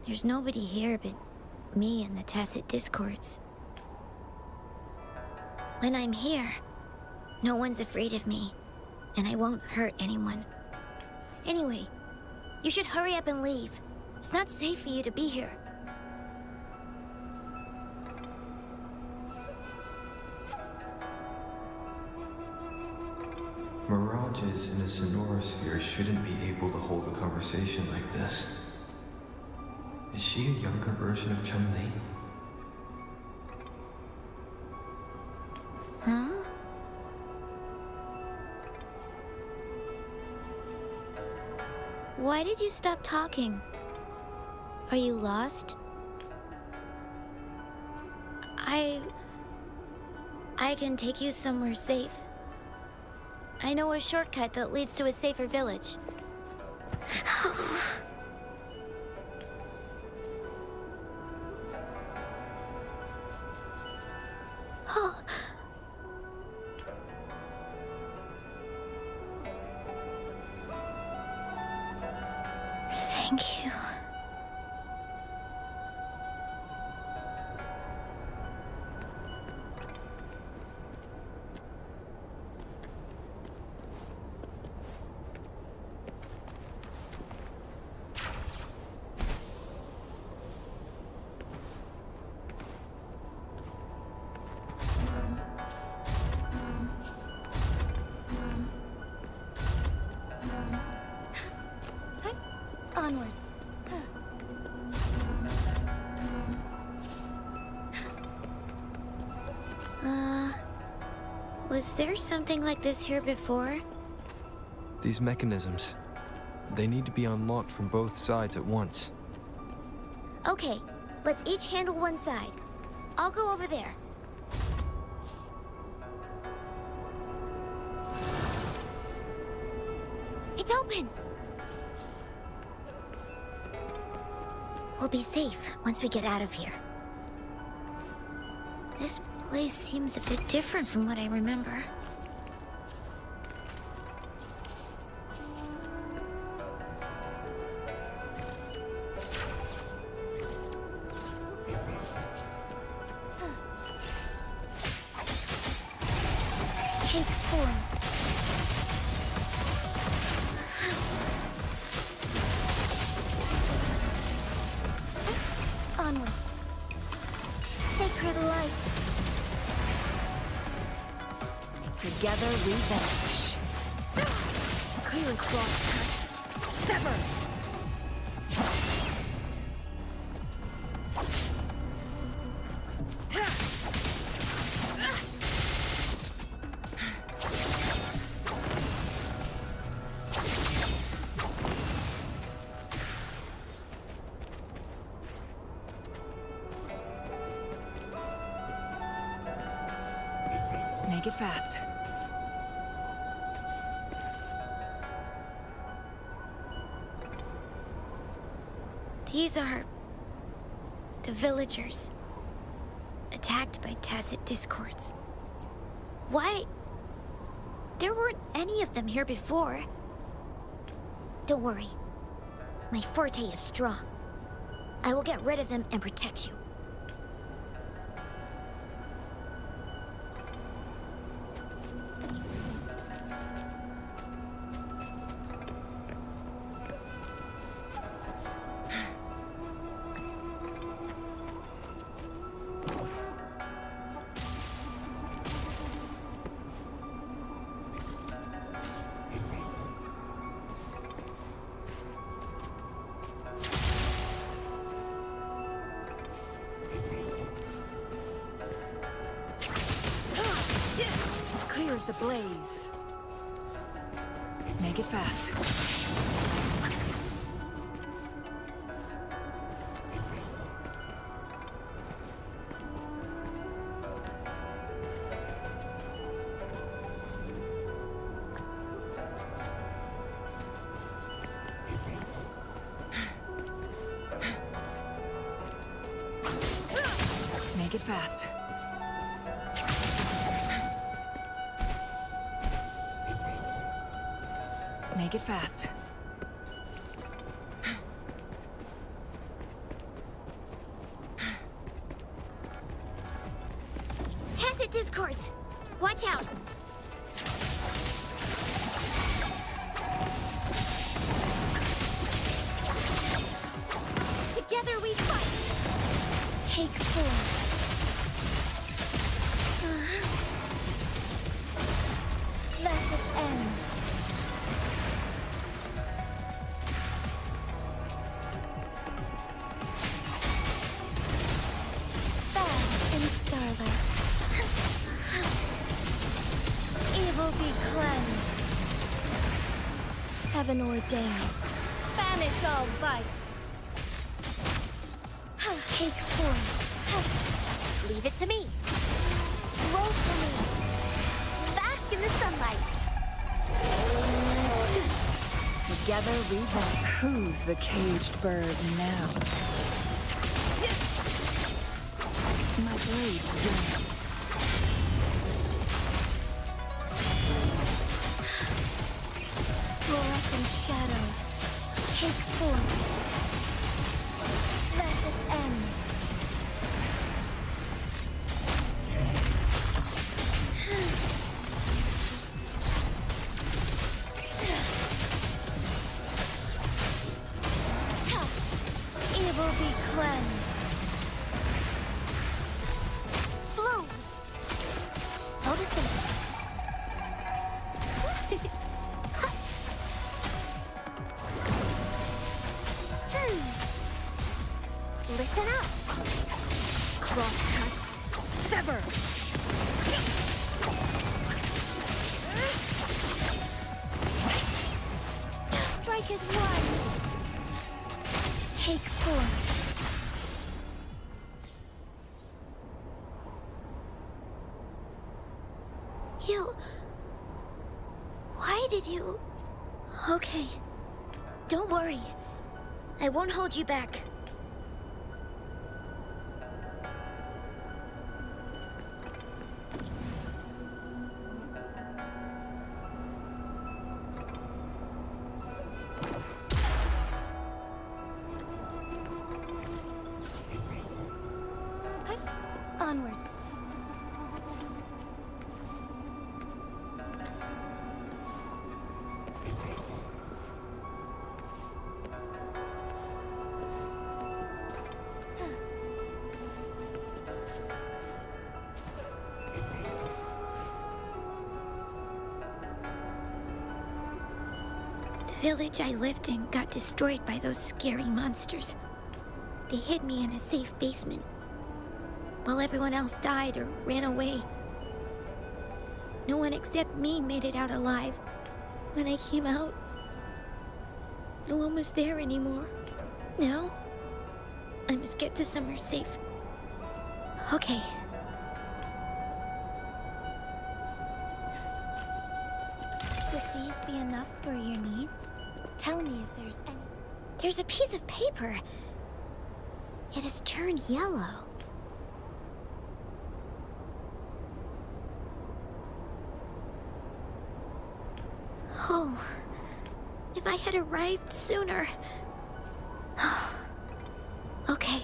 There's nobody here but me and the Tacit discords. When I'm here, no one's afraid of me, and I won't hurt anyone. Anyway, you should hurry up and leave. It's not safe for you to be here. Mirages in a sonorosphere shouldn't be able to hold a conversation like this. Is she a younger version of Chun-Li? Huh? Why did you stop talking? Are you lost? I can take you somewhere safe. I know a shortcut that leads to a safer village. Oh. Thank you. Onwards. Was there something like this here before? These mechanisms, they need to be unlocked from both sides at once. Okay, let's each handle one side. I'll go over there. It's open! We'll be safe once we get out of here. This place seems a bit different from what I remember. Take form. Onwards. Sacred light. Together we vanish. Clear cloth. Sever! Make it fast. These are... the villagers. attacked by tacit discords. Why? There weren't any of them here before. Don't worry. My forte is strong. I will get rid of them and protect you. Clears the blaze. Make it fast. Make it fast. Make it fast. Tacit discords! Watch out! Together we fight! Take 4. Let it end. Starlight. Evil be cleansed. Heaven ordains. Banish all vice. Take form. Leave it to me. Roll for me. Bask in the sunlight. Together we walk. Who's the caged bird now? My blade burns. Fluorescent shadows. Take form. Let it end. Evil be cleansed. Listen up! Crosscut, sever! Strike is one! Take 4. You... Why did you... Okay. Don't worry. I won't hold you back. Onwards. The village I lived in got destroyed by those scary monsters. They hid me in a safe basement, while everyone else died or ran away. No one except me made it out alive. When I came out, no one was there anymore. Now, I must get to somewhere safe. Okay. Would these be enough for your needs? Tell me if there's any... There's a piece of paper. It has turned yellow. If I had arrived sooner. Okay.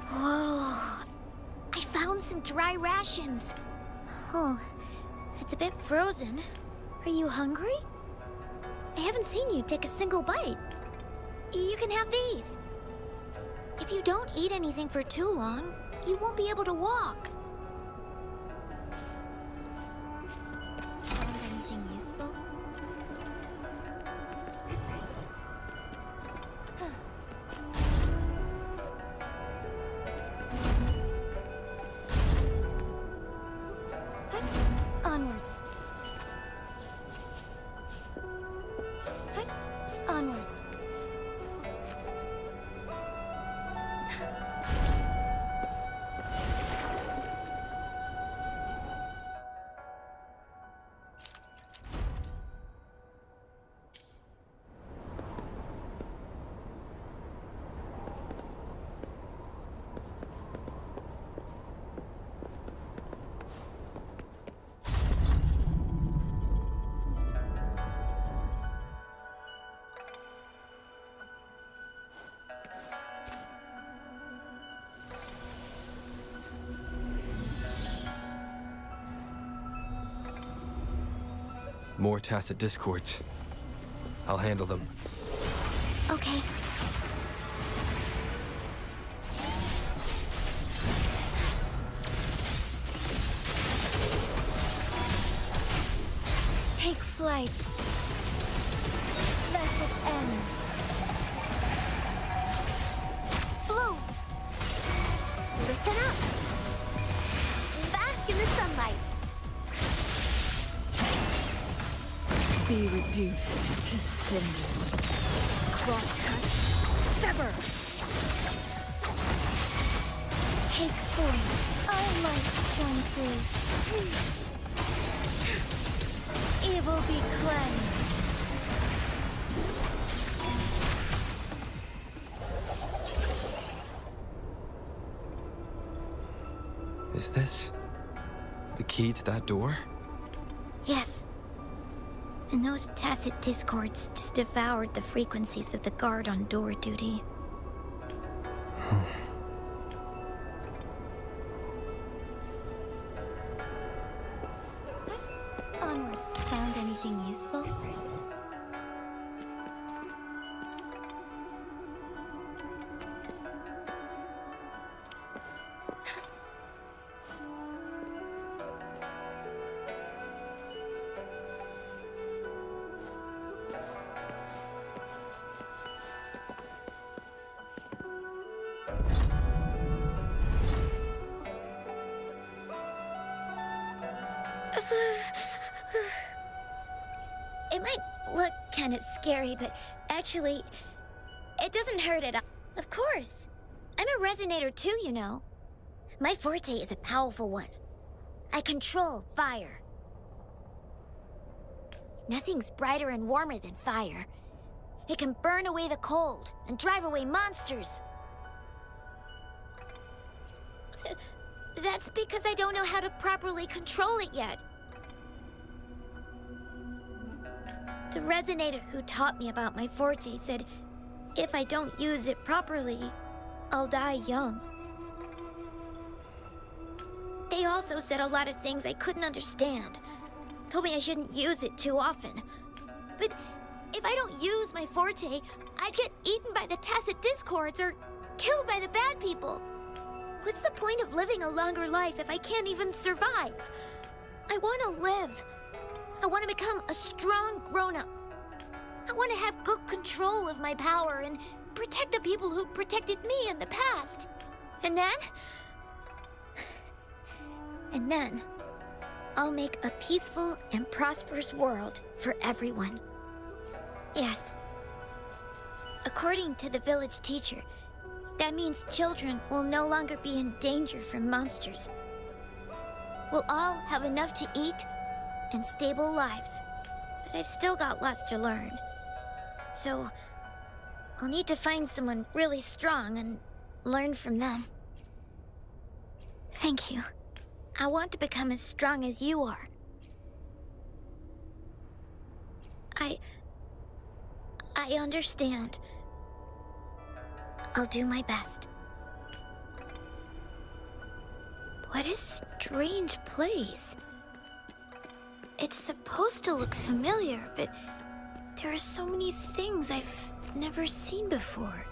Whoa. I found some dry rations. Oh, it's a bit frozen. Are you hungry? I haven't seen you take a single bite. You can have these. If you don't eat anything for too long, you won't be able to walk. Found anything useful? Onwards. Onwards. More tacit discords. I'll handle them. Okay. Take flight. Let it end. Bloom. Listen up. Bask in the sunlight. Be reduced to cinders. Crosscut. Sever. Take form. Our light shine through. Evil be cleansed. Is this the key to that door? Yes. And those tacit discords just devoured the frequencies of the guard on door duty. Onwards. Found anything useful? It might look kind of scary, but actually, it doesn't hurt at all. Of course. I'm a resonator too, you know. My forte is a powerful one. I control fire. Nothing's brighter and warmer than fire. It can burn away the cold and drive away monsters. That's because I don't know how to properly control it yet. The resonator who taught me about my forte said if I don't use it properly, I'll die young. They also said a lot of things I couldn't understand. Told me I shouldn't use it too often. But if I don't use my forte, I'd get eaten by the tacit discords or killed by the bad people. What's the point of living a longer life if I can't even survive? I want to live. I want to become a strong grown-up. I want to have good control of my power and protect the people who protected me in the past. And then, I'll make a peaceful and prosperous world for everyone. Yes. According to the village teacher, that means children will no longer be in danger from monsters. We'll all have enough to eat, and stable lives, but I've still got lots to learn. So, I'll need to find someone really strong and learn from them. Thank you. I want to become as strong as you are. I understand. I'll do my best. What a strange place. It's supposed to look familiar, but there are so many things I've never seen before.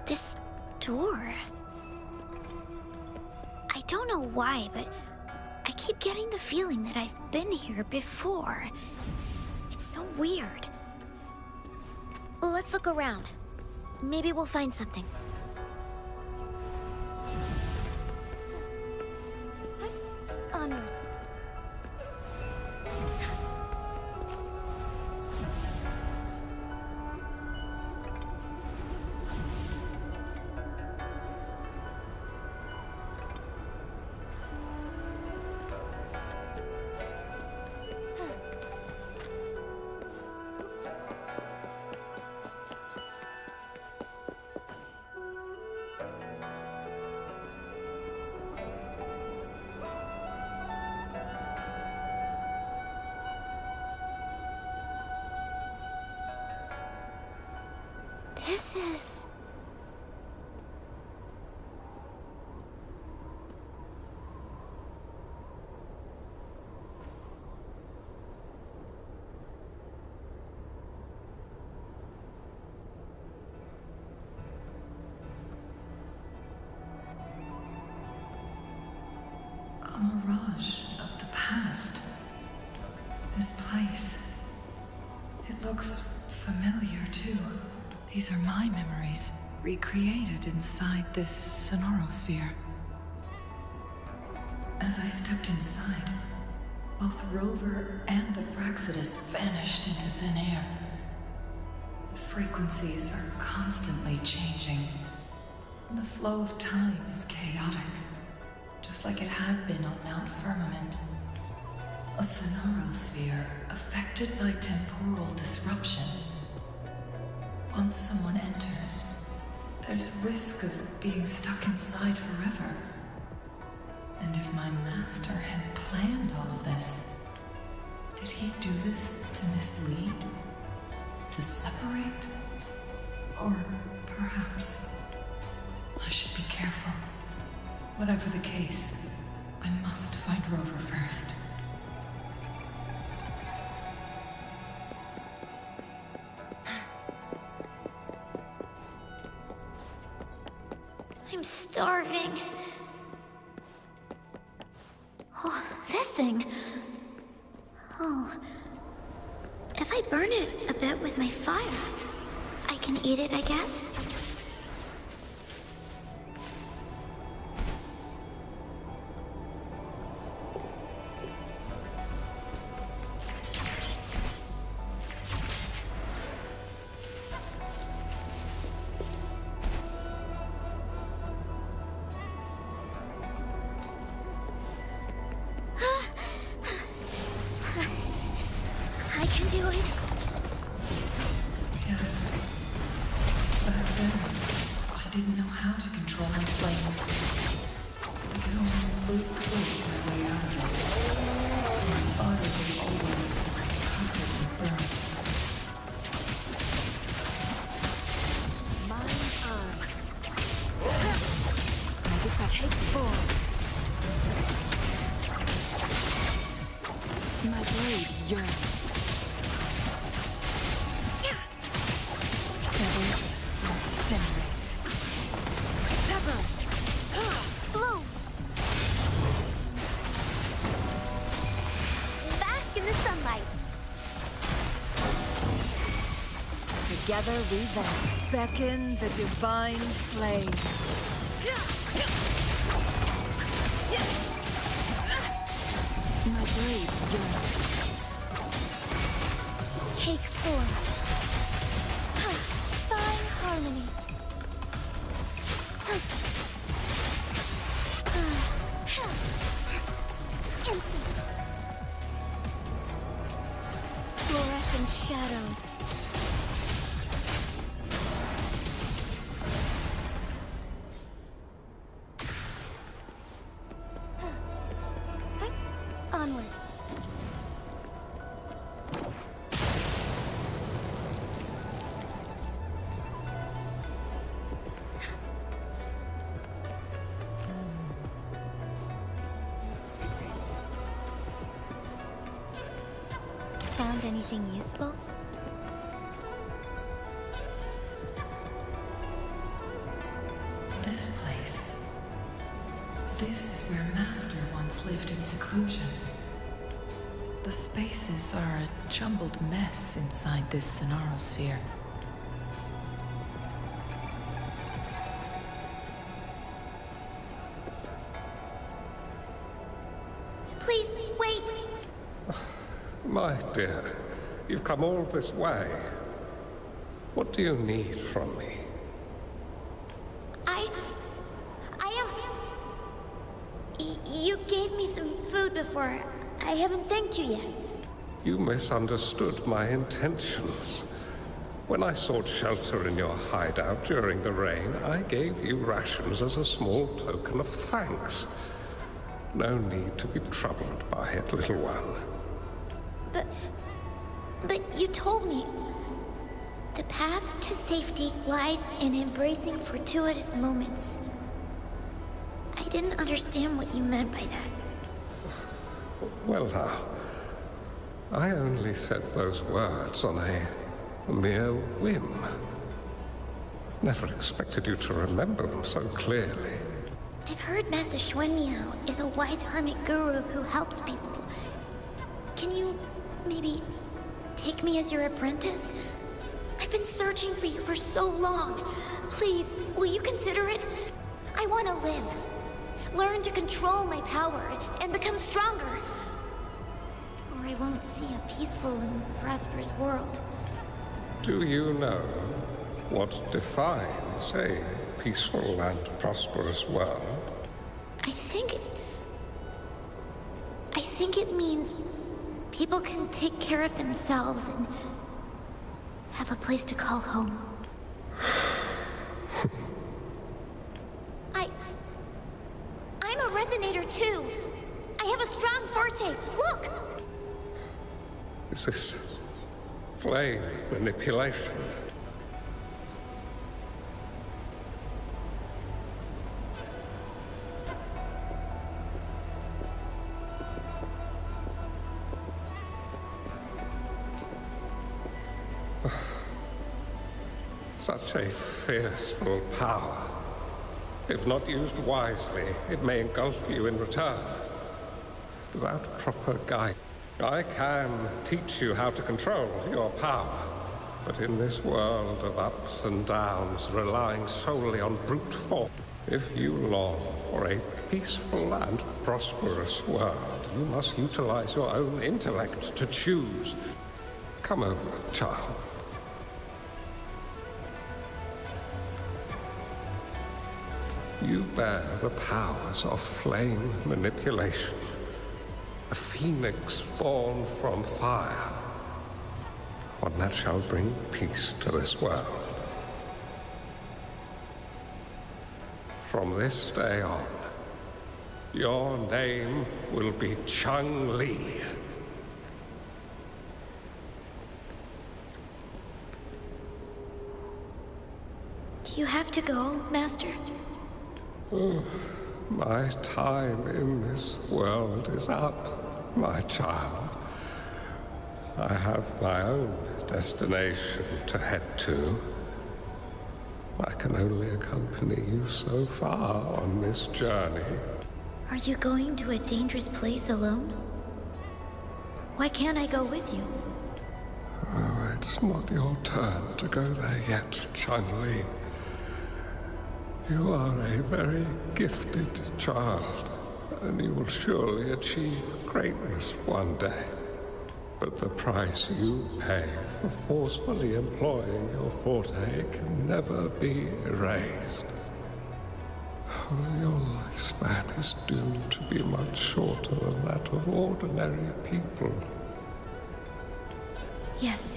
This door. I don't know why, but I keep getting the feeling that I've been here before. It's so weird. Let's look around. Maybe we'll find something. Onwards. This is... A mirage of the past. This place. It looks familiar, too. These are my memories, recreated inside this sonorosphere. As I stepped inside, both Rover and the Fraccidus vanished into thin air. The frequencies are constantly changing, and the flow of time is chaotic, just like it had been on Mount Firmament. A sonorosphere affected by temporal disruption. Once someone enters, there's risk of being stuck inside forever. And if my master had planned all of this, did he do this to mislead? To separate? Or perhaps I should be careful. Whatever the case, I must find Rover first. I'm starving. Oh, this thing. Oh. If I burn it a bit with my fire, I can eat it, I guess. I can do it. Yes. Back then, I didn't know how to control my flames. I could only brute force my way out of it. My body was always covered in burns. Mine arm. Take 4. My blade yearns. Feathers incinerate. Pepper! Bloom! Bask in the sunlight. Together we then beckon the divine flame. My blade yearns. Take 4. Fine harmony. Incense. and shadows. Onwards. Found anything useful? This place. This is where Master once lived in seclusion. The spaces are a jumbled mess inside this Sonarosphere. Please, wait! My dear, you've come all this way. What do you need from me? You gave me some food before. I haven't thanked you yet. You misunderstood my intentions. When I sought shelter in your hideout during the rain, I gave you rations as a small token of thanks. No need to be troubled by it, little one. But you told me the path to safety lies in embracing fortuitous moments. I didn't understand what you meant by that. Well now, I only said those words on a mere whim. Never expected you to remember them so clearly. I've heard Master Xuanmiao is a wise hermit guru who helps people. Can you maybe take me as your apprentice? I've been searching for you for so long. Please, will you consider it? I want to live. Learn to control my power and become stronger. Or I won't see a peaceful and prosperous world. Do you know what defines a peaceful and prosperous world? I think it means people can take care of themselves and have a place to call home. I'm a resonator too. I have a strong forte. Look! Is this flame manipulation? Such a fearful power. If not used wisely, it may engulf you in return. Without proper guidance, I can teach you how to control your power. But in this world of ups and downs, relying solely on brute force, if you long for a peaceful and prosperous world, you must utilize your own intellect to choose. Come over, child. You bear the powers of flame manipulation. A phoenix born from fire. One that shall bring peace to this world. From this day on, your name will be Chun-Li. Do you have to go, Master? Oh, my time in this world is up, my child. I have my own destination to head to. I can only accompany you so far on this journey. Are you going to a dangerous place alone? Why can't I go with you? Oh, it's not your turn to go there yet, Chun-Li. You are a very gifted child, and you will surely achieve greatness one day. But the price you pay for forcefully employing your forte can never be erased. Your lifespan is doomed to be much shorter than that of ordinary people. Yes,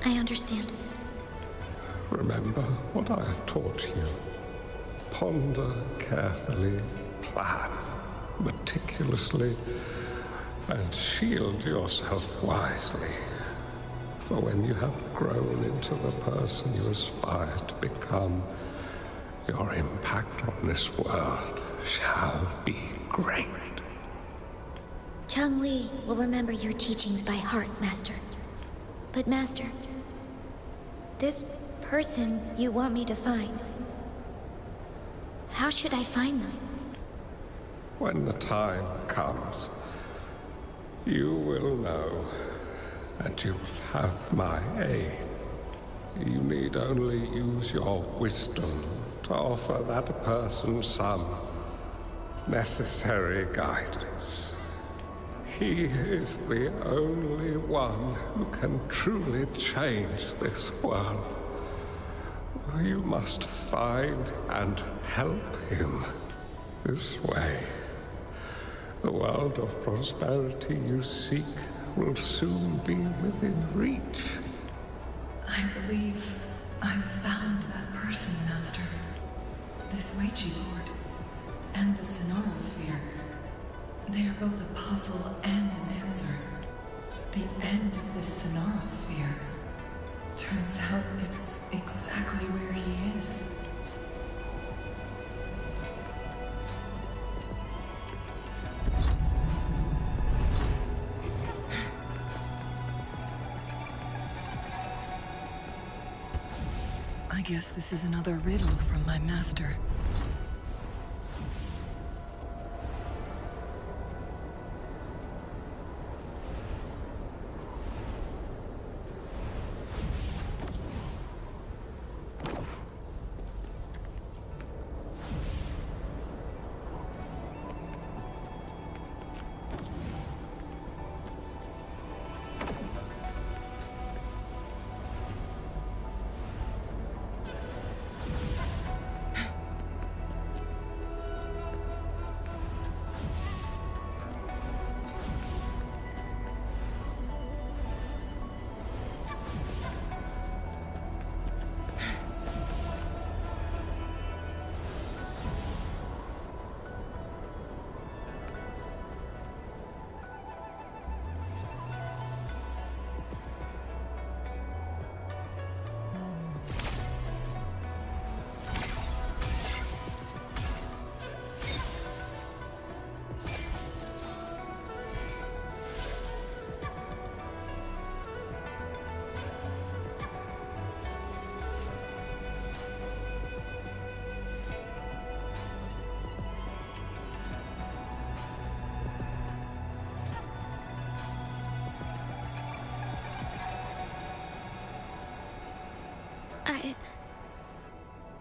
I understand. Remember what I have taught you. Ponder carefully, plan meticulously, and shield yourself wisely. For when you have grown into the person you aspire to become, your impact on this world shall be great. Chang-Li will remember your teachings by heart, Master. But Master, this person you want me to find, how should I find them? When the time comes, you will know, and you'll have my aid. You need only use your wisdom to offer that person some necessary guidance. He is the only one who can truly change this world. You must find and help him this way. The world of prosperity you seek will soon be within reach. I believe I've found that person, Master. This Ouija board and the Sonorosphere. They are both a puzzle and an answer. The end of this Sonorosphere. Turns out it's exactly where he is. I guess this is another riddle from my master.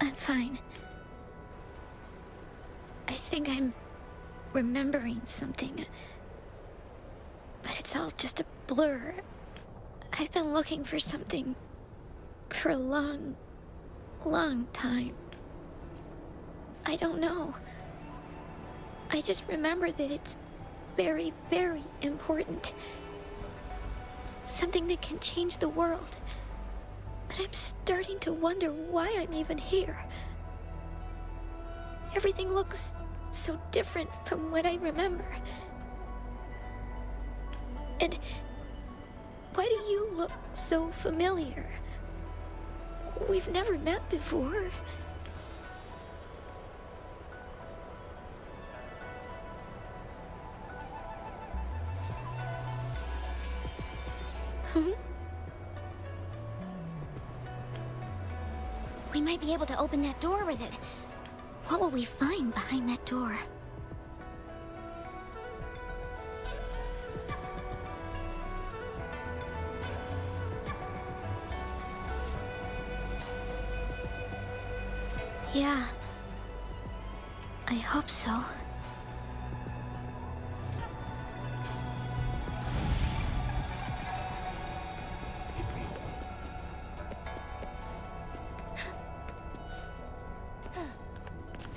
I'm fine. I think I'm remembering something. But it's all just a blur. I've been looking for something for a long, long time. I don't know. I just remember that it's very, very important. Something that can change the world. But I'm starting to wonder why I'm even here. Everything looks so different from what I remember. And why do you look so familiar? We've never met before. We might be able to open that door with it. What will we find behind that door? Yeah. I hope so.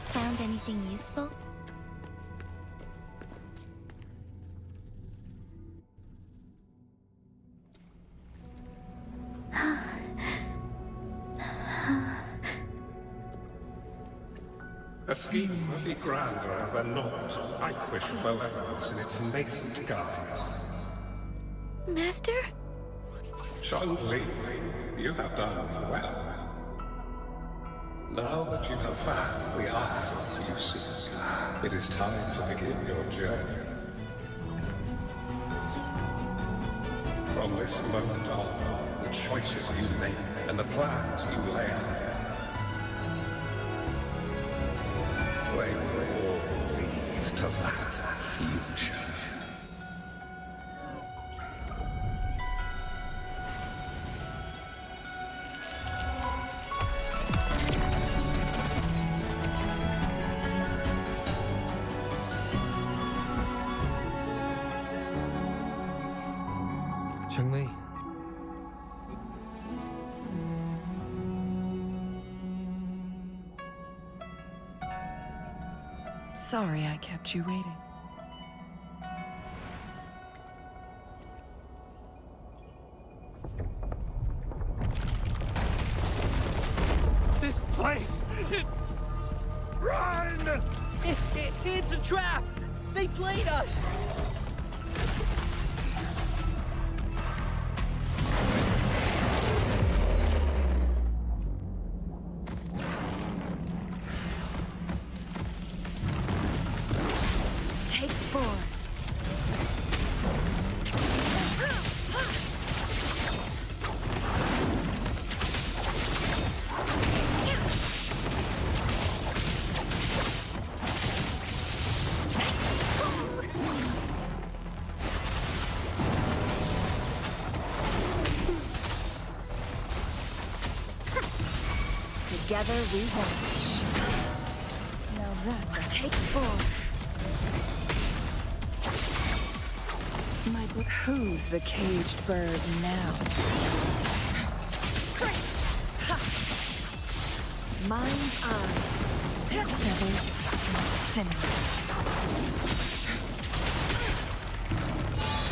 Found anything useful? A scheme would be grander than naught. Vanquish malevolence in its nascent guise. Master? Chun-Li, you have done well. Now that you have found the answers you seek, it is time to begin your journey. From this moment on, the choices you make and the plans you lay out, they will all lead to that future. Chun-Li. Sorry I kept you waiting. This place! Run! It's a trap! They played us! Take 4. Together we vanish. Now that's a take 4. Who's the caged bird now? Mine's eye. Feathers incinerate.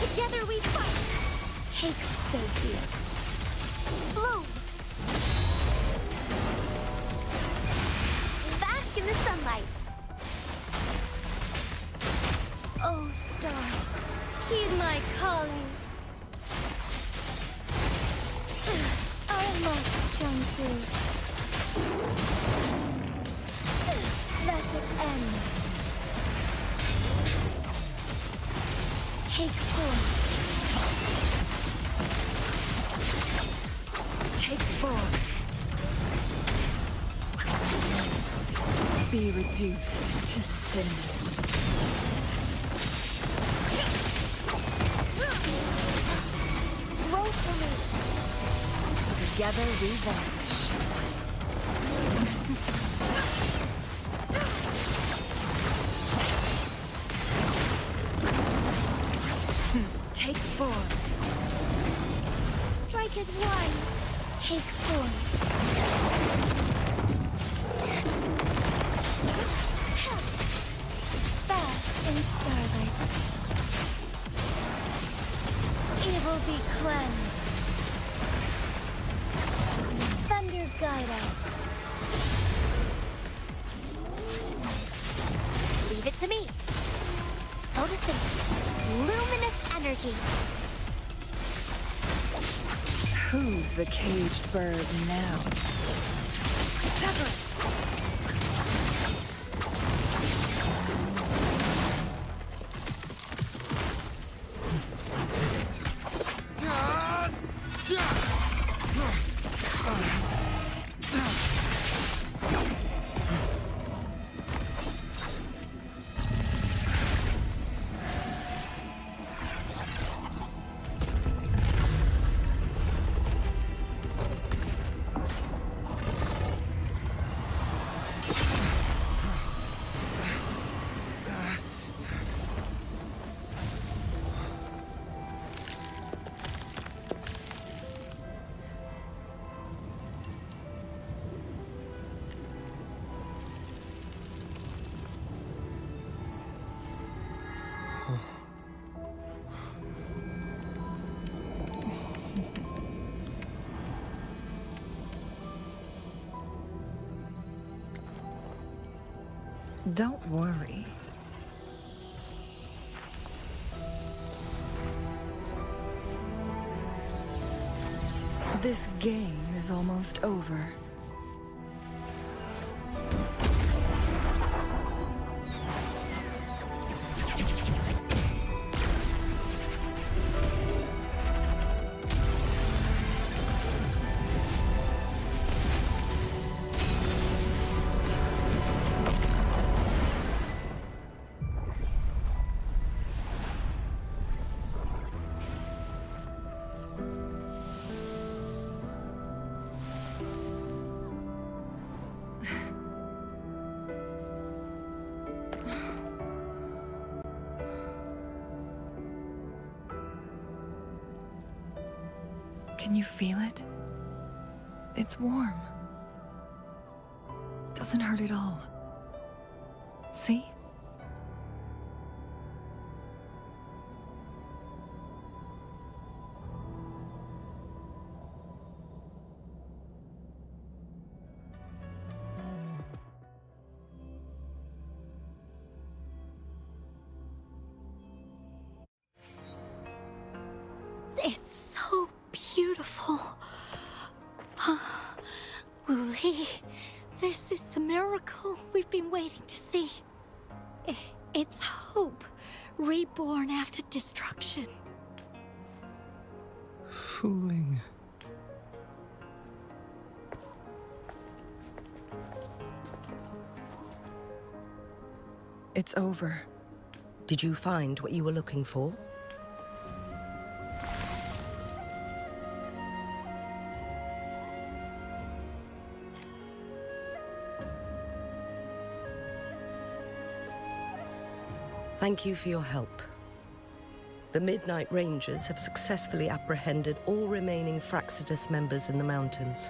Together we fight! Take Sophia. Bloom! Bask in the sunlight. Oh, stars, heed my calling. I must jump through. Let it end. Take 4. Take 4. Be reduced to cinders. Woefully. Together we vanish. Take 4. Strike as one. Take 4. Bask in starlight. Evil be cleansed. Thunder guide us. Leave it to me. Photosynthesis. Luminous energy. Who's the caged bird now? Sever! Don't worry. This game is almost over. Can you feel it? It's warm. Doesn't hurt at all. See? It's so beautiful. Wooly, this is the miracle we've been waiting to see. It's hope, reborn after destruction. Fooling. It's over. Did you find what you were looking for? Thank you for your help. The Midnight Rangers have successfully apprehended all remaining Fractsidus members in the mountains,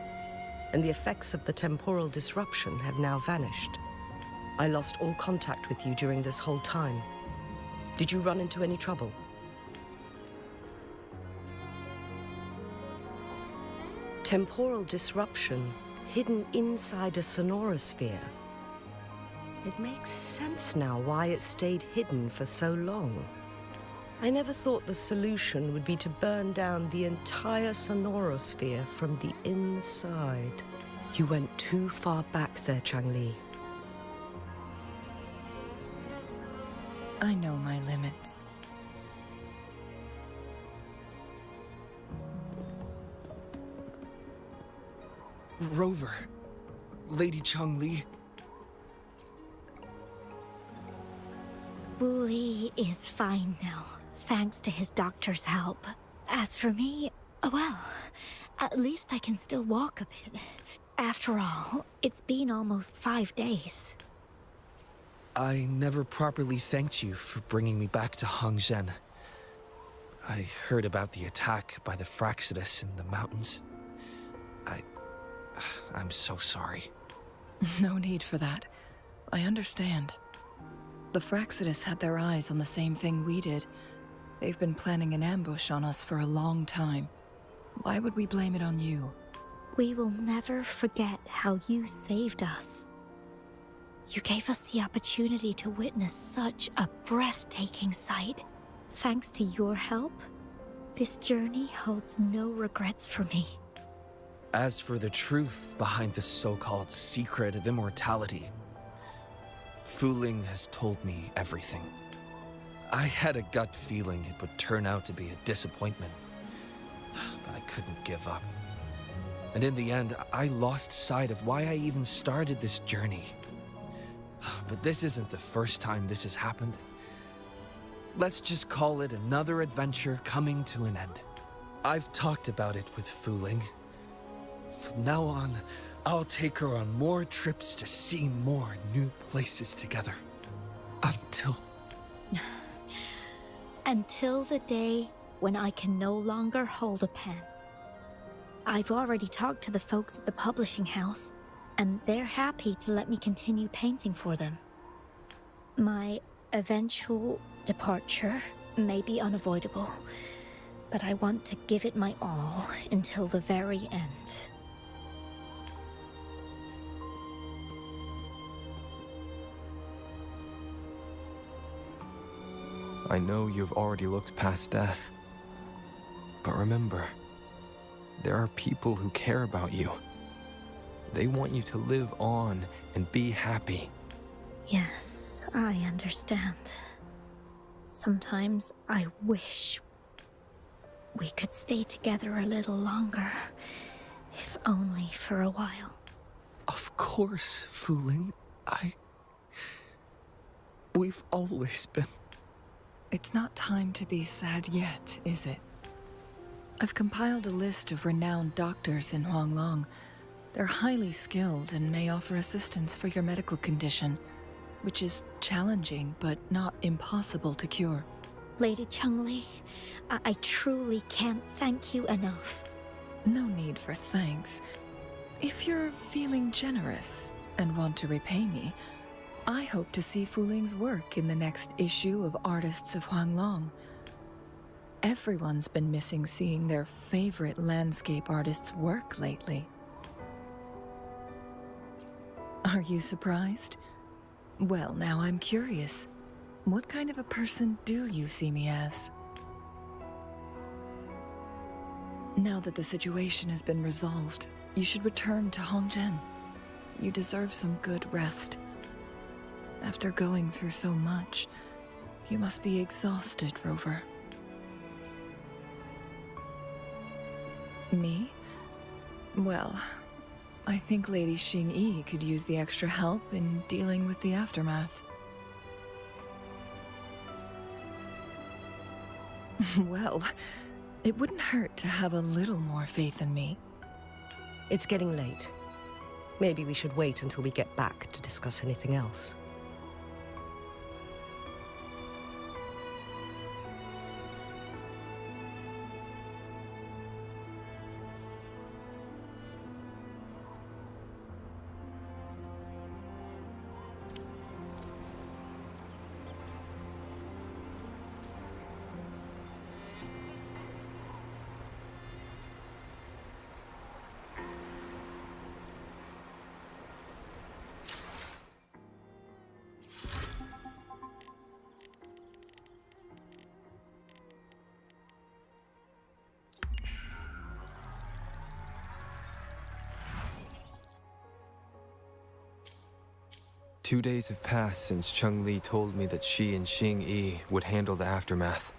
and the effects of the temporal disruption have now vanished. I lost all contact with you during this whole time. Did you run into any trouble? Temporal disruption hidden inside a sonorosphere. It makes sense now why it stayed hidden for so long. I never thought the solution would be to burn down the entire sonorosphere from the inside. You went too far back there, Changli. I know my limits. Rover. Lady Changli. Wooly is fine now, thanks to his doctor's help. As for me, well, at least I can still walk a bit. After all, it's been almost 5 days. I never properly thanked you for bringing me back to Hongzhen. I heard about the attack by the Fractsidus in the mountains. I'm so sorry. No need for that. I understand. The Fractsidus had their eyes on the same thing we did. They've been planning an ambush on us for a long time. Why would we blame it on you? We will never forget how you saved us. You gave us the opportunity to witness such a breathtaking sight. Thanks to your help, this journey holds no regrets for me. As for the truth behind the so-called secret of immortality, Fooling has told me everything. I had a gut feeling it would turn out to be a disappointment, but I couldn't give up. And in the end, I lost sight of why I even started this journey. But this isn't the first time this has happened. Let's just call it another adventure coming to an end. I've talked about it with Fooling. From now on, I'll take her on more trips to see more new places together. Until the day when I can no longer hold a pen. I've already talked to the folks at the publishing house, and they're happy to let me continue painting for them. My eventual departure may be unavoidable, but I want to give it my all until the very end. I know you've already looked past death. But remember, there are people who care about you. They want you to live on and be happy. Yes, I understand. Sometimes I wish we could stay together a little longer, if only for a while. Of course, Fooling. We've always been... It's not time to be sad yet, is it? I've compiled a list of renowned doctors in Huanglong. They're highly skilled and may offer assistance for your medical condition, which is challenging but not impossible to cure. Lady Changli, I truly can't thank you enough. No need for thanks. If you're feeling generous and want to repay me, I hope to see Fuling's work in the next issue of Artists of Huanglong. Everyone's been missing seeing their favorite landscape artists work lately. Are you surprised? Well, now I'm curious. What kind of a person do you see me as? Now that the situation has been resolved, you should return to Hongzhen. You deserve some good rest. After going through so much, you must be exhausted, Rover. Me? Well, I think Lady Xingyi could use the extra help in dealing with the aftermath. Well, it wouldn't hurt to have a little more faith in me. It's getting late. Maybe we should wait until we get back to discuss anything else. Two days have passed since Changli told me that she and Xingyi would handle the aftermath.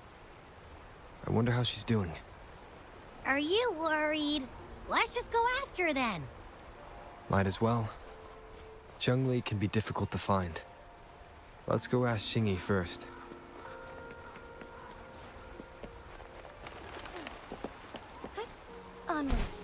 I wonder how she's doing. Are you worried? Let's just go ask her then. Might as well. Changli can be difficult to find. Let's go ask Xingyi first. Onwards.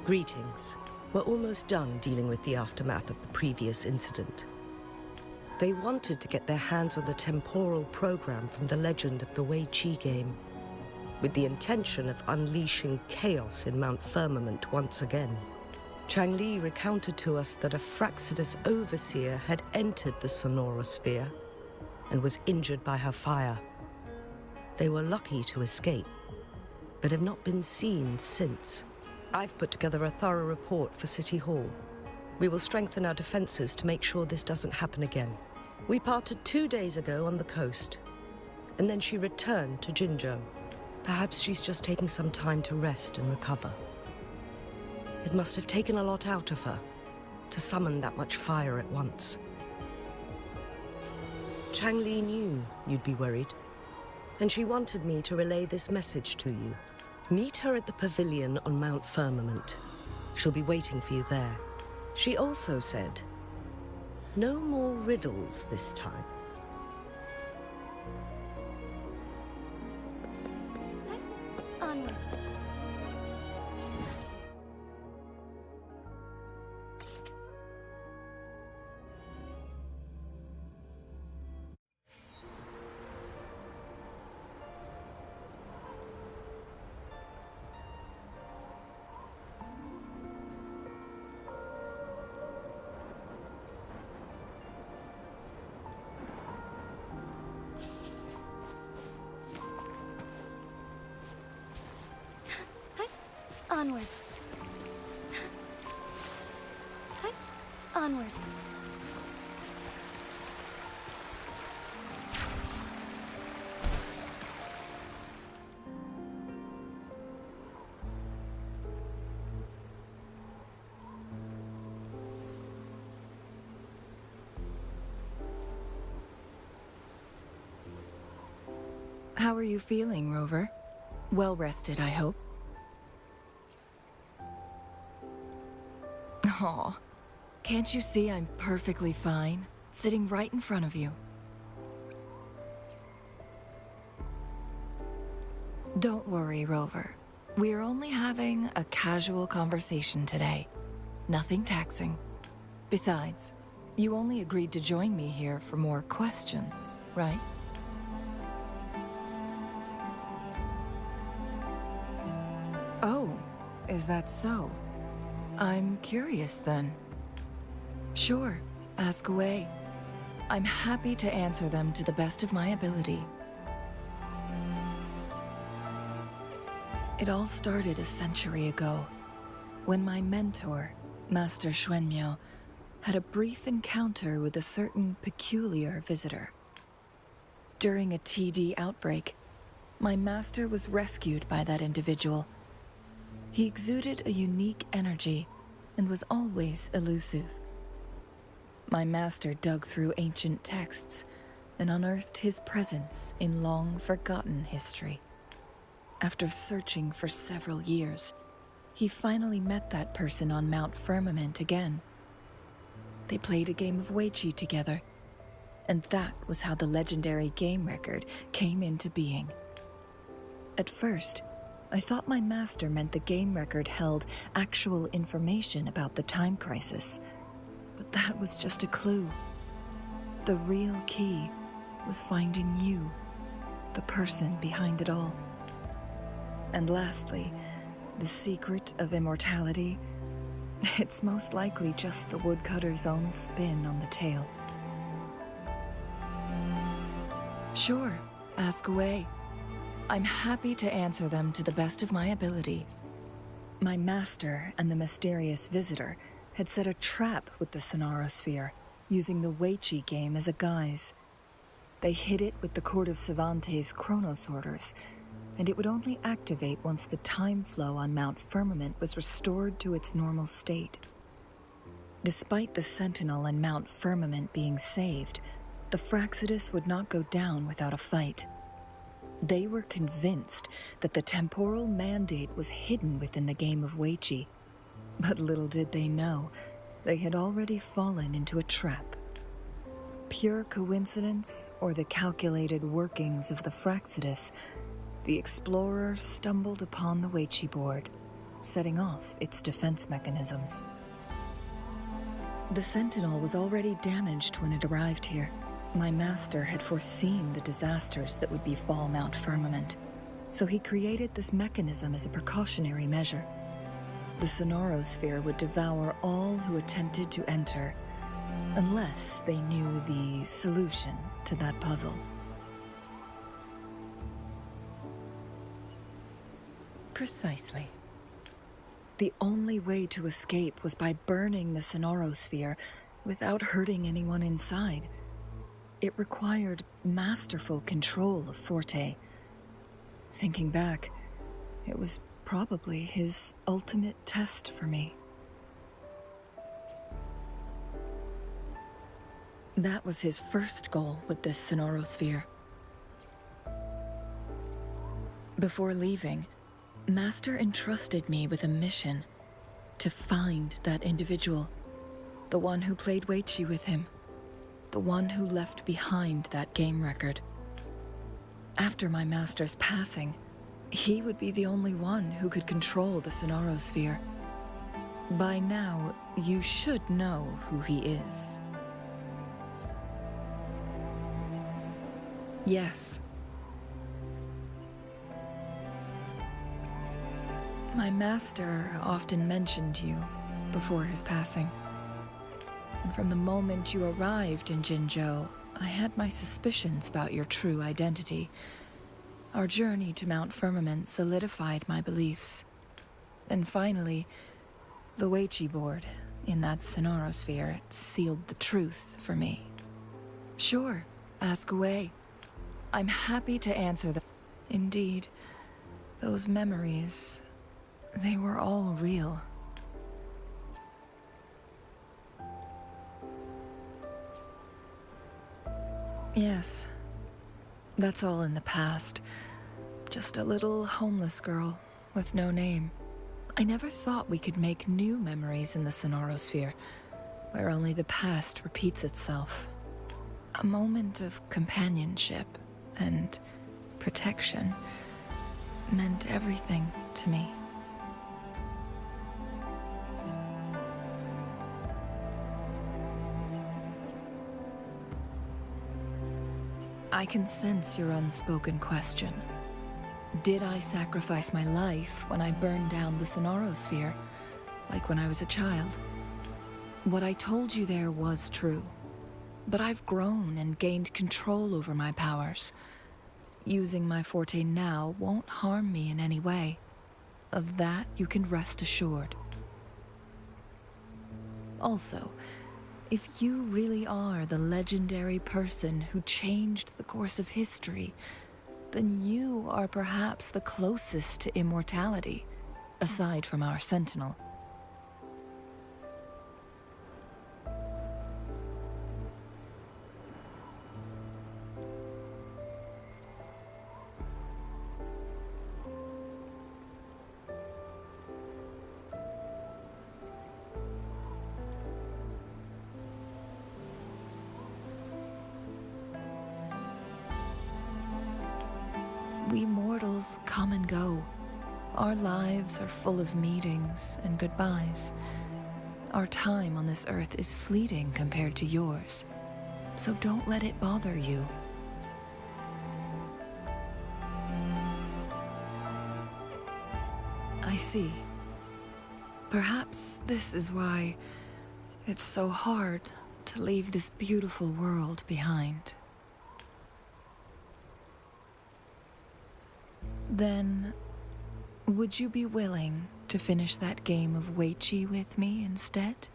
Greetings. We're almost done dealing with the aftermath of the previous incident. They wanted to get their hands on the temporal program from the legend of the Wei Qi game, with the intention of unleashing chaos in Mount Firmament once again. Changli recounted to us that a Fraxidus overseer had entered the sonorosphere and was injured by her fire. They were lucky to escape, but have not been seen since. I've put together a thorough report for City Hall. We will strengthen our defenses to make sure this doesn't happen again. We parted 2 days ago on the coast, and then she returned to Jinzhou. Perhaps she's just taking some time to rest and recover. It must have taken a lot out of her to summon that much fire at once. Changli knew you'd be worried, and she wanted me to relay this message to you. Meet her at the pavilion on Mount Firmament. She'll be waiting for you there. She also said, no more riddles this time. Onwards. Onwards. Onwards. How are you feeling, Rover? Well rested, I hope. Aw, can't you see I'm perfectly fine, sitting right in front of you? Don't worry, Rover. We're only having a casual conversation today. Nothing taxing. Besides, you only agreed to join me here for more questions, right? Oh, is that so? I'm curious then. Sure, ask away. I'm happy to answer them to the best of my ability. It all started a century ago, when my mentor, Master Xuanmiao, had a brief encounter with a certain peculiar visitor. During a TD outbreak, my master was rescued by that individual. He exuded a unique energy and was always elusive. My master dug through ancient texts and unearthed his presence in long-forgotten history. After searching for several years, he finally met that person on Mount Firmament again. They played a game of Weiqi together, and that was how the legendary game record came into being. At first, I thought my master meant the game record held actual information about the time crisis, but that was just a clue. The real key was finding you, the person behind it all. And lastly, the secret of immortality, it's most likely just the woodcutter's own spin on the tale. Sure, ask away. I'm happy to answer them to the best of my ability. My master and the mysterious visitor had set a trap with the Sonarosphere, using the Weiqi game as a guise. They hid it with the Court of Cervantes' chronosorters, and it would only activate once the time flow on Mount Firmament was restored to its normal state. Despite the Sentinel and Mount Firmament being saved, the Fraxidus would not go down without a fight. They were convinced that the temporal mandate was hidden within the game of Weiqi, but little did they know, they had already fallen into a trap. Pure coincidence or the calculated workings of the Fraxidus, the explorer stumbled upon the Weiqi board, setting off its defense mechanisms. The Sentinel was already damaged when it arrived here. My master had foreseen the disasters that would befall Mount Firmament, so he created this mechanism as a precautionary measure. The Sonarosphere would devour all who attempted to enter, unless they knew the solution to that puzzle. Precisely. The only way to escape was by burning the Sonarosphere without hurting anyone inside. It required masterful control of Forte. Thinking back, it was probably his ultimate test for me. That was his first goal with this Sonarosphere. Before leaving, Master entrusted me with a mission to find that individual, the one who played Weiqi with him. The one who left behind that game record. After my master's passing, he would be the only one who could control the Sonarosphere. By now, you should know who he is. Yes. My master often mentioned you before his passing. And from the moment you arrived in Jinzhou, I had my suspicions about your true identity. Our journey to Mount Firmament solidified my beliefs. And finally, the Weiqi board in that sonorosphere sealed the truth for me. Sure, ask away. I'm happy to answer the... Indeed, those memories, they were all real. Yes, that's all in the past. Just a little homeless girl with no name. I never thought we could make new memories in the sonorosphere, where only the past repeats itself. A moment of companionship and protection meant everything to me. I can sense your unspoken question. Did I sacrifice my life when I burned down the sonorosphere, like when I was a child? What I told you there was true, but I've grown and gained control over my powers. Using my forte now won't harm me in any way. Of that you can rest assured. Also, if you really are the legendary person who changed the course of history, then you are perhaps the closest to immortality, aside from our sentinel. We mortals come and go. Our lives are full of meetings and goodbyes. Our time on this earth is fleeting compared to yours, so don't let it bother you. I see. Perhaps this is why it's so hard to leave this beautiful world behind. Then, would you be willing to finish that game of Weiqi with me instead?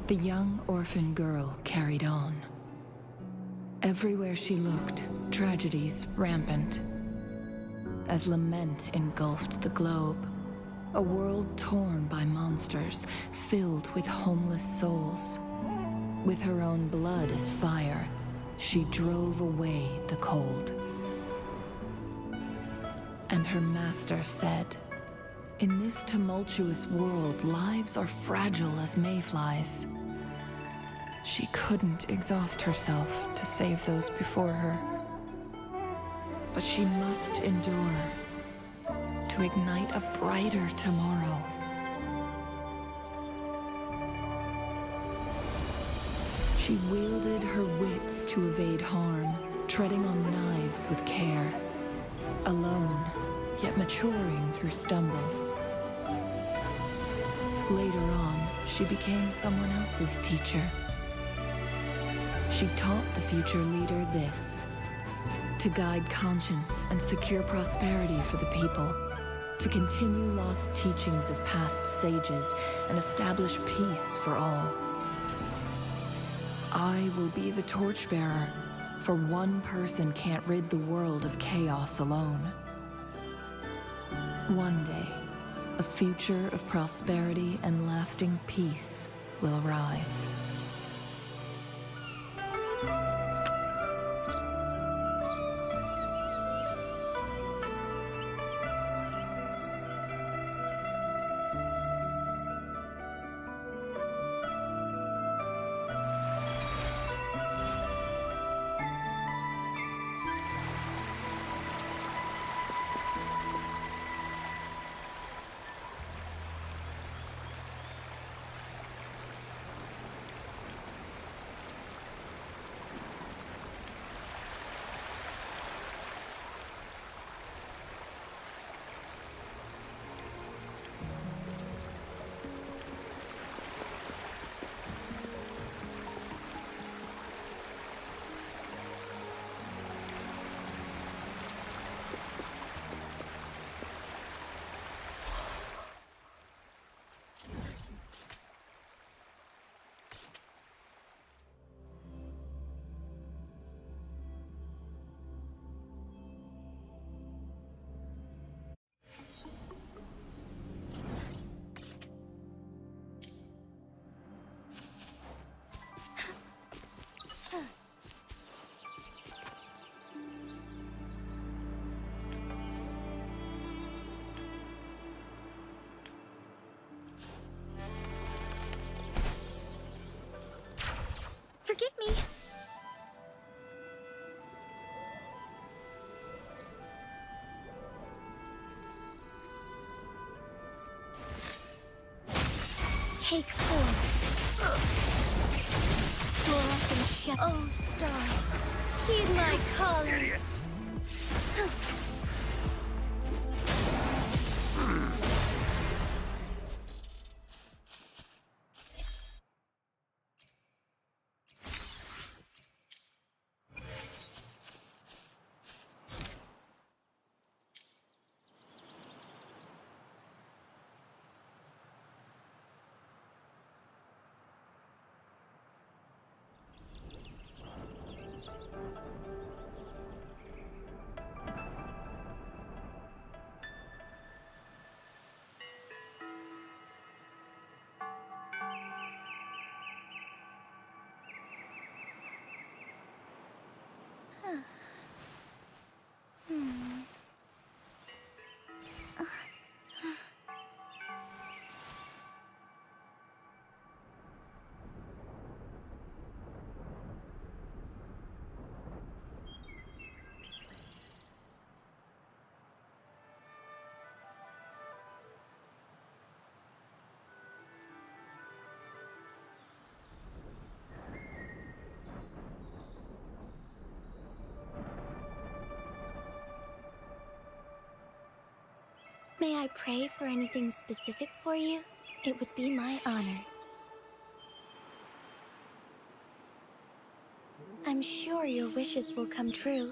The young orphan girl carried on. Everywhere she looked, tragedies rampant. As lament engulfed the globe, a world torn by monsters, filled with homeless souls. With her own blood as fire, she drove away the cold. And her master said, "In this tumultuous world, lives are fragile as mayflies." She couldn't exhaust herself to save those before her. But she must endure to ignite a brighter tomorrow. She wielded her wits to evade harm, treading on knives with care. Alone, yet maturing through stumbles. Later on, she became someone else's teacher. She taught the future leader this: to guide conscience and secure prosperity for the people, to continue lost teachings of past sages and establish peace for all. I will be the torchbearer, for one person can't rid the world of chaos alone. One day, a future of prosperity and lasting peace will arrive. Take 4. Fluorescent ship. Oh, stars. Heed my calling. Idiots! May I pray for anything specific for you? It would be my honor. I'm sure your wishes will come true.